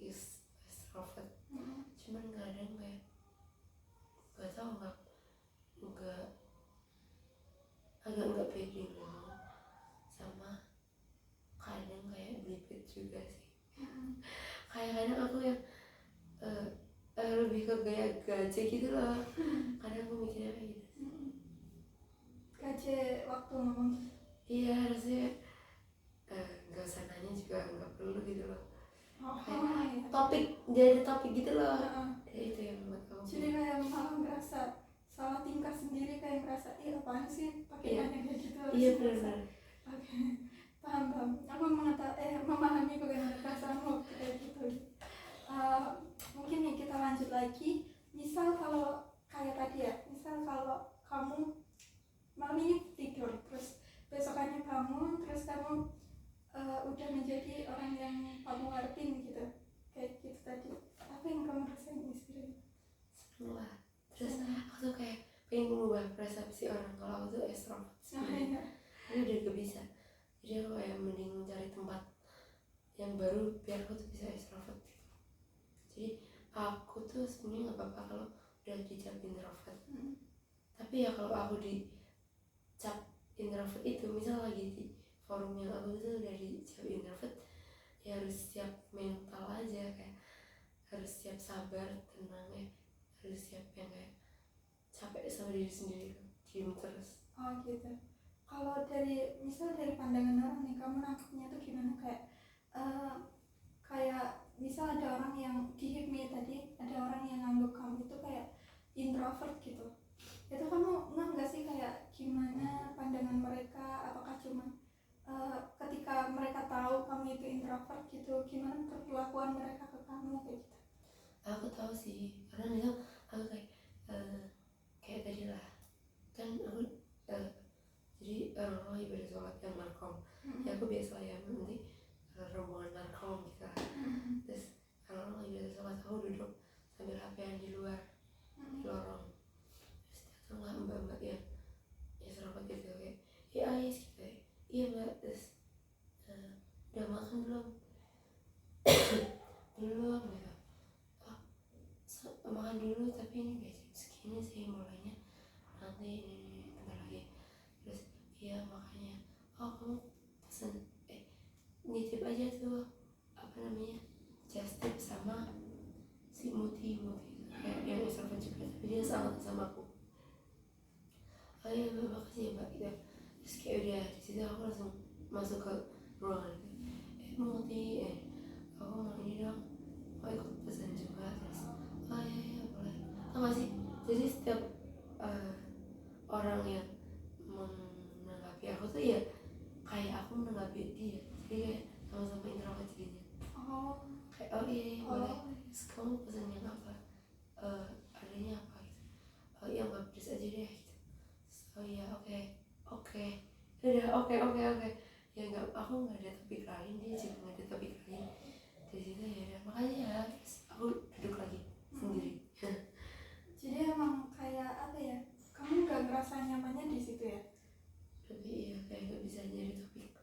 extrovert, cuman kadang kayak gak tau nggak agak nggak pede ngomong, sama kadang kayak belibet juga sih. Kayak kadang aku yang lebih ke gaya gaje gitu loh. Kadang aku mikirnya kayak gitu. Gaje waktu ngomong. Iya, harusnya nggak usah nanya juga nggak perlu gitu loh. Iya. Topik jadi topik gitu loh. Itu yang membuat aku jadi kayak malah ngerasa salah tingkah sendiri, kayak ngerasa apaan sih pakai nanya kayak gitu. Iya benar. Oke, paham. Aku memahami bagaimana perasaanmu kayak gitu. Mungkin nih kita lanjut lagi. Misal kalau kayak tadi ya, misal kalau kamu malam ini tidur terus besokannya bangun terus kamu udah menjadi orang yang kamu ngarepin gitu, kayak gitu tadi, apa yang kamu rasain istilahnya? Seneng lah. Terus aku tuh kayak pengen mengubah persepsi orang kalau aku tuh extrovert sebenarnya. Tapi udah gak bisa. Jadi aku kayak mending cari tempat yang baru biar aku tuh bisa extrovert gitu. Jadi aku tuh sebenarnya nggak apa-apa kalau udah dicap introvert. Tapi ya kalau aku dicap introvert itu, misal lagi di forum yang aku tuh udah dicap introvert, ya harus siap mental aja, kayak harus siap sabar, tenang ya, harus siap yang kayak capek sama diri sendiri, diem terus. Oh gitu. Kalau dari misal dari pandangan orang nih, kamu nangkepnya tuh gimana? Kayak misal ada orang yang di HIPMI tadi, ada orang yang nganggap kamu itu kayak introvert gitu. Itu kamu nggak sih kayak gimana pandangan mereka? Apakah cuma ketika mereka tahu kamu itu introvert gitu, gimana perlakuan mereka ke kamu kayak gitu? Aku tahu sih, karena misal aku kayak tadi lah, kan aku jadi orang ibadah sholat yang markom, ya aku biasa ya nanti rombongan markom gitu lah. Terus orang ibadah sholat aku duduk sambil HP-an di luar di lorong. Terus datang lah mbak-mbak yang serobat gitu kayak, iya Ais gitu ya, iya mbak, terus udah makan belum? Belum gitu. Makan dulu, tapi ini udah jam segini sih mulainya, nanti ini bentar lagi. Terus iya makanya kamu pesen nitip aja tuh apa namanya just tip sama si Muti kayak yang extrovert juga, tapi dia sangat sama aku. Oh iya mbak, makasih ya mbak gitu. Terus kayak udah di situ aku langsung masuk ke ruangan Muti, aku mau ini dong, mau ikut pesan juga. Terus oh iya boleh. Tau gak sih, jadi setiap orang yang menanggapi aku tuh ya kayak aku menanggapi dia, jadi kayak sama-sama introvert jadinya. Kayak oh iya boleh. Terus kamu pesan yang apa, adanya apa gitu, oh iya mbak pedes aja deh gitu. Terus, oh iya oke udah oke ya nggak, aku nggak ada topik lain, dia juga nggak ada topik lain. Dari situ ya udah makanya ya, terus aku duduk lagi sendiri. Jadi emang kayak apa ya, kamu nggak ngerasa nyamannya di situ ya? Tapi iya kayak nggak bisa nyari topik.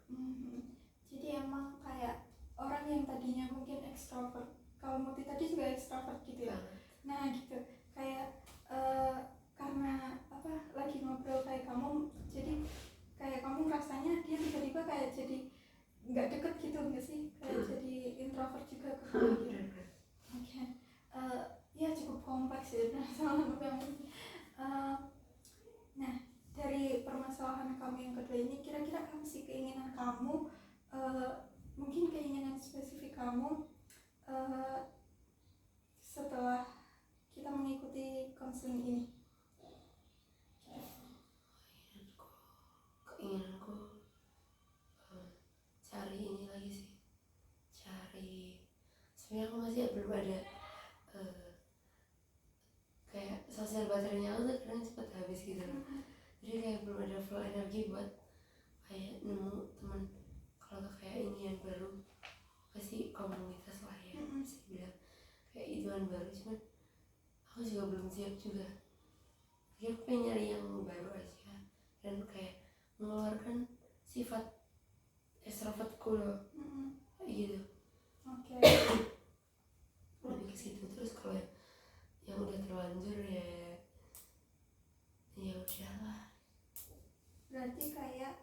Jadi emang kayak orang yang tadinya mungkin ekstrovert, kalau Muti tadi juga ekstrovert gitu ya? Nah gitu, kayak karena apa lagi ngobrol kayak kamu, jadi kayak kamu rasanya dia tiba-tiba kayak jadi nggak deket gitu nggak sih, kayak jadi introvert juga ke kamu gitu. Oke. Ya cukup kompleks ya permasalahan kamu. Nah dari permasalahan kamu yang kedua ini, kira-kira apa sih keinginan kamu, mungkin keinginan spesifik kamu setelah kita mengikuti konseling ini? sebenarnya aku masih belum ada kayak sosial baterainya aku tuh kadang cepet habis gitu loh. Jadi kayak belum ada flow energi buat kayak nemu teman. Kalau kayak ini yang baru pasti komunitas lah ya, bisa bilang kayak ituan baru, cuman aku juga belum siap juga. Jadi aku pengen nyari yang baru aja dan kayak mengeluarkan sifat extrovertku loh, kayak gitu. Oke. Lebih ke situ. Terus kalau yang udah terlanjur ya udahlah. Berarti kayak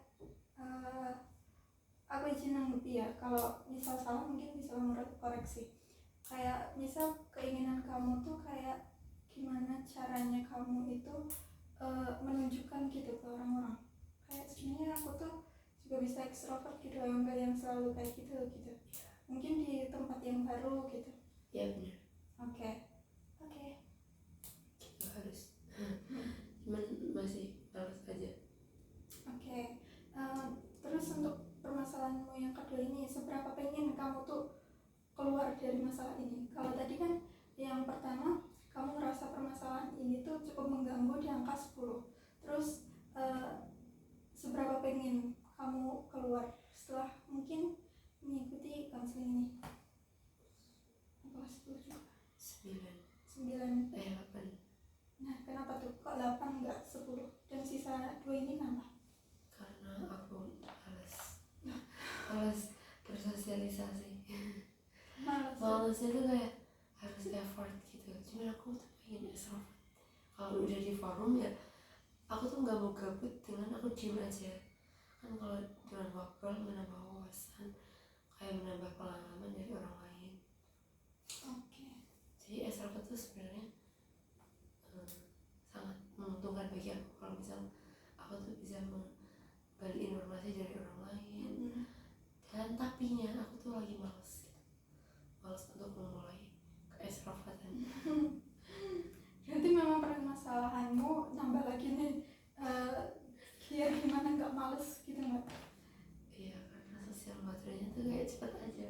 aku izin nanggepi ya, kalau misal salah mungkin bisa kamu koreksi. Kayak misal keinginan kamu tuh kayak gimana caranya kamu itu menunjukkan gitu ke orang-orang. Kayak sebenarnya aku tuh juga bisa ekstrovert gitu, enggak yang selalu kayak gitu. Mungkin di tempat yang baru gitu. Ya benar. Oke. Gitu harus. Cuman masih males aja. Oke. Terus untuk permasalahanmu yang kedua ini, seberapa pengen kamu tuh keluar dari masalah ini? Kalau tadi kan yang pertama kamu ngerasa permasalahan ini tuh cukup mengganggu di angka 10. Terus seberapa pengen kamu keluar setelah mungkin mengikuti konseling ini? Apa 10 juga? 9. 8. Nah, kenapa tuh kok 8 enggak 10? Dan sisa 2 ini kenapa? Karena aku males bersosialisasi. Malesnya tuh kayak harus effort gitu. Cuman aku tuh pengen extrovert. Kalau udah di forum ya aku tuh nggak mau gabut dengan aku diem aja. Kan kalau dengan ngobrol menambah wawasan, kayak menambah pengalaman dari orang lain. Oke. Jadi extrovert tuh sebenarnya sangat menguntungkan bagi aku kalau misal aku tuh bisa menggali informasi dari orang lain. Dan tapinya aku tuh lagi males untuk memulai ke extrovertan. Berarti memang permasalahanmu nambah lagi nih, biar gimana nggak males gitu nggak? Iya, karena sosial baterainya tuh kayak cepet aja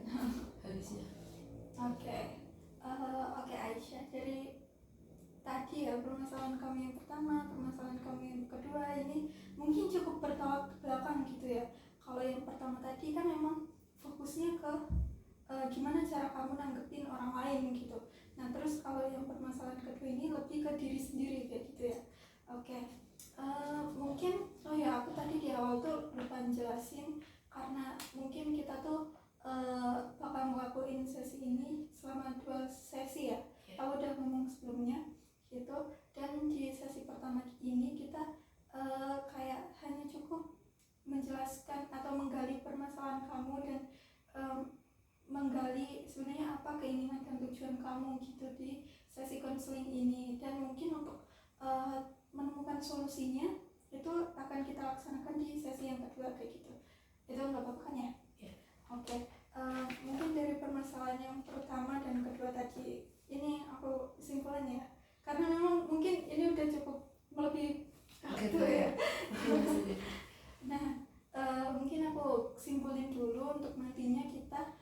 habisnya. Oke, Aisyah, dari tadi ya permasalahan kamu yang pertama, permasalahan kamu yang kedua ini mungkin cukup bertolak belakang gitu ya. Kalau yang pertama tadi kan memang fokusnya ke gimana cara kamu nanggepin orang lain gitu. Nah terus kalau yang permasalahan kedua ini lebih ke diri sendiri kayak gitu ya. Oke. Mungkin aku tadi di awal tuh lupa jelasin, karena mungkin kita tuh bakal ngelakuin sesi ini selama 2 sesi ya. Aku udah ngomong sebelumnya gitu. Dan di sesi pertama ini kita kayak hanya cukup menjelaskan atau menggali permasalahan kamu dan menggali sebenarnya apa keinginan dan tujuan kamu gitu di sesi konseling ini. Dan mungkin untuk menemukan solusinya itu akan kita laksanakan di sesi yang kedua kayak gitu. Itu nggak apa-apa kan ya? Yeah. Oke. Mungkin dari permasalahan yang pertama dan kedua tadi ini aku simpulin ya, karena memang mungkin ini udah cukup melebihi waktu ya. Nah, mungkin aku simpulin dulu untuk nantinya kita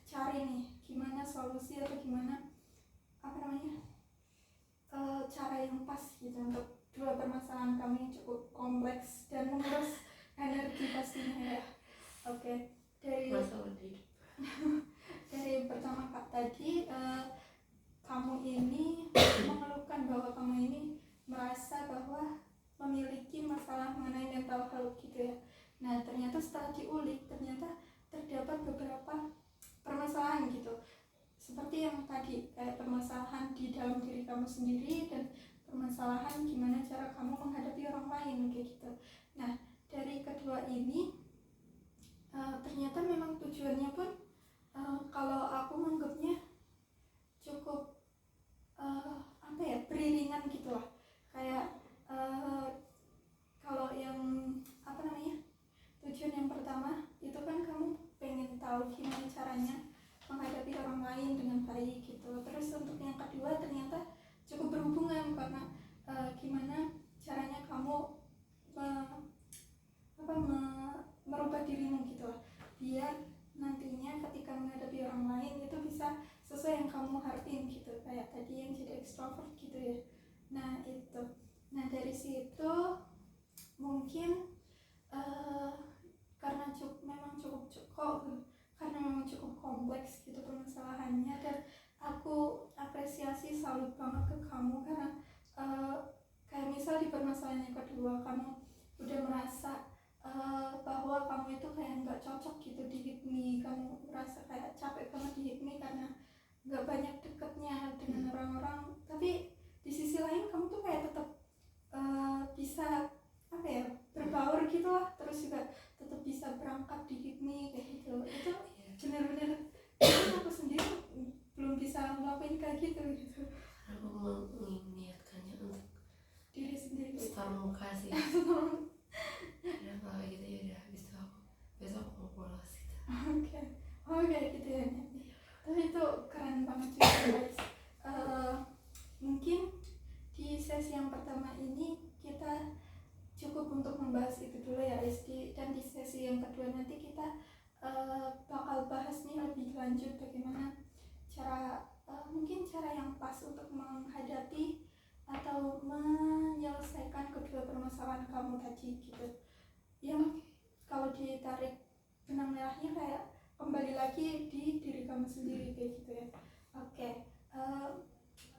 cari nih gimana solusi atau gimana cara yang pas gitu untuk dua permasalahan kami yang cukup kompleks dan menguras energi pastinya ya. Oke. Dari pertama Kak tadi, kamu ini mengeluhkan bahwa kamu ini merasa bahwa memiliki masalah mengenai mental health gitu ya. Nah ternyata setelah diulik ternyata terdapat beberapa permasalahan gitu, seperti yang tadi kayak permasalahan di dalam diri kamu sendiri dan permasalahan gimana cara kamu menghadapi orang lain kayak gitu. Nah dari kedua ini ternyata memang tujuannya pun kalau aku menganggapnya cukup beriringan gitu lah. Kayak kalau yang tujuan yang pertama itu kan kamu pengen tahu gimana caranya menghadapi orang lain dengan baik gitu. Terus untuk yang kedua ternyata cukup berhubungan karena gimana caranya kamu merubah dirimu gitu lah, biar nantinya ketika menghadapi orang lain itu bisa sesuai yang kamu harapin gitu, kayak tadi yang jadi ekstrovert gitu ya. Nah itu, nah dari situ mungkin karena memang cukup kompleks gitu permasalahannya, dan aku apresiasi salut banget ke kamu karena kayak misal di permasalahan yang kedua kamu udah merasa bahwa kamu itu kayak nggak cocok gitu di HIPMI, kamu merasa kayak capek banget di HIPMI karena nggak banyak deketnya dengan orang-orang, tapi di sisi lain kamu tuh kayak tetap bisa apa ya, berbaur gitu lah, terus juga tetap bisa berangkat di HIPMI kayak gitu. Itu bener-bener aku sendiri belum bisa ngelakuin kayak gitu. Aku mengingatkannya untuk Diri sendiri setor muka sih. Udah kalau gitu ya udah, habis itu aku besok mau bolos gitu. Oke gitu ya. Tapi itu keren banget juga guys. Mungkin di sesi yang pertama ini kita cukup untuk membahas itu dulu ya Rizky, dan di sesi yang kedua nanti kita bakal bahas nih lebih lanjut bagaimana cara mungkin cara yang pas untuk menghadapi atau menyelesaikan kedua permasalahan kamu tadi gitu, yang kalau ditarik benang merahnya kayak kembali lagi di diri kamu sendiri kayak gitu ya.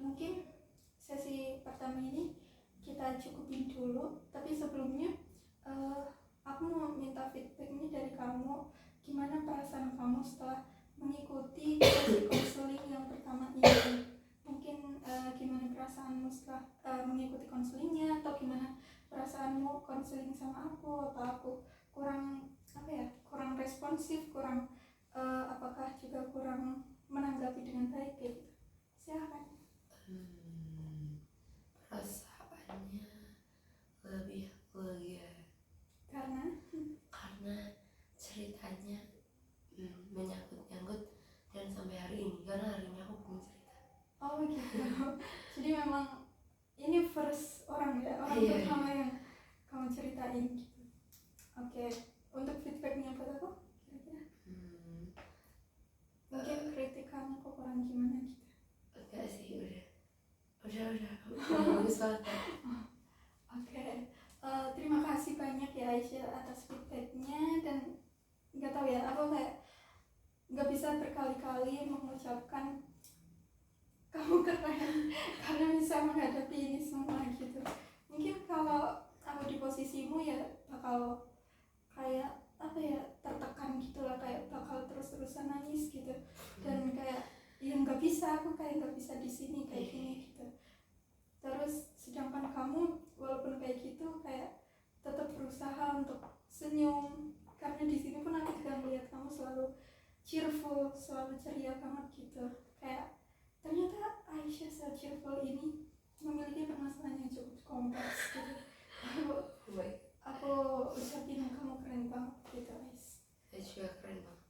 Mungkin sesi pertama ini kita cukupin dulu, tapi sebelumnya aku mau minta feedback ini dari kamu, gimana perasaan kamu setelah mengikuti sesi konseling yang pertama ini. Mungkin gimana perasaanmu setelah mengikuti konselingnya, atau gimana perasaanmu konseling sama aku, apa aku kurang kurang responsif, kurang apakah juga kurang menanggapi dengan baik kayak gitu. Silakan. Perasaannya lebih lega karena ceritanya menyangkut-nyangkut dan sampai hari ini, karena hari ini aku belum cerita. Oh gitu. Jadi memang ini first orang Iya. pertama yang kamu ceritain gitu. Untuk feedbacknya buat aku kira-kira mungkin kritikan aku kurang gimana gitu. Enggak sih, udah bagus banget. Terima kasih banyak ya Aisyah atas feedbacknya, dan nggak tahu ya, aku kayak nggak bisa berkali-kali mengucapkan kamu keren karena bisa menghadapi ini semua gitu. Mungkin kalau aku di posisimu ya bakal kayak tertekan gitu lah, kayak bakal terus-terusan nangis gitu, dan kayak ya nggak bisa, aku kayak nggak bisa di sini kayak gini gitu. Terus sedangkan kamu walaupun kayak gitu kayak tetap berusaha untuk senyum, karena di sini pun aku juga melihat kamu selalu cheerful, selalu ceria banget gitu. Kayak ternyata Aisyah se-cheerful ini memiliki permasalahan yang cukup kompleks gitu. Aku ucapin kamu keren banget gitu guys. Saya juga keren banget.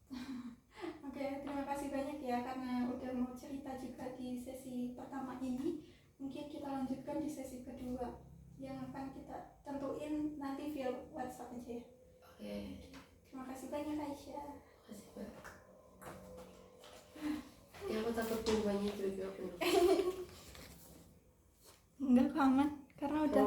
Terima kasih banyak ya karena udah mau cerita juga di sesi pertama ini. Mungkin kita lanjutkan di sesi kedua yang akan kita tentuin nanti via WhatsApp aja ya. Terima kasih banyak Aisyah. Terima kasih banyak. Ya aku takut pulpanya juga penuh. Enggak, aman karena udah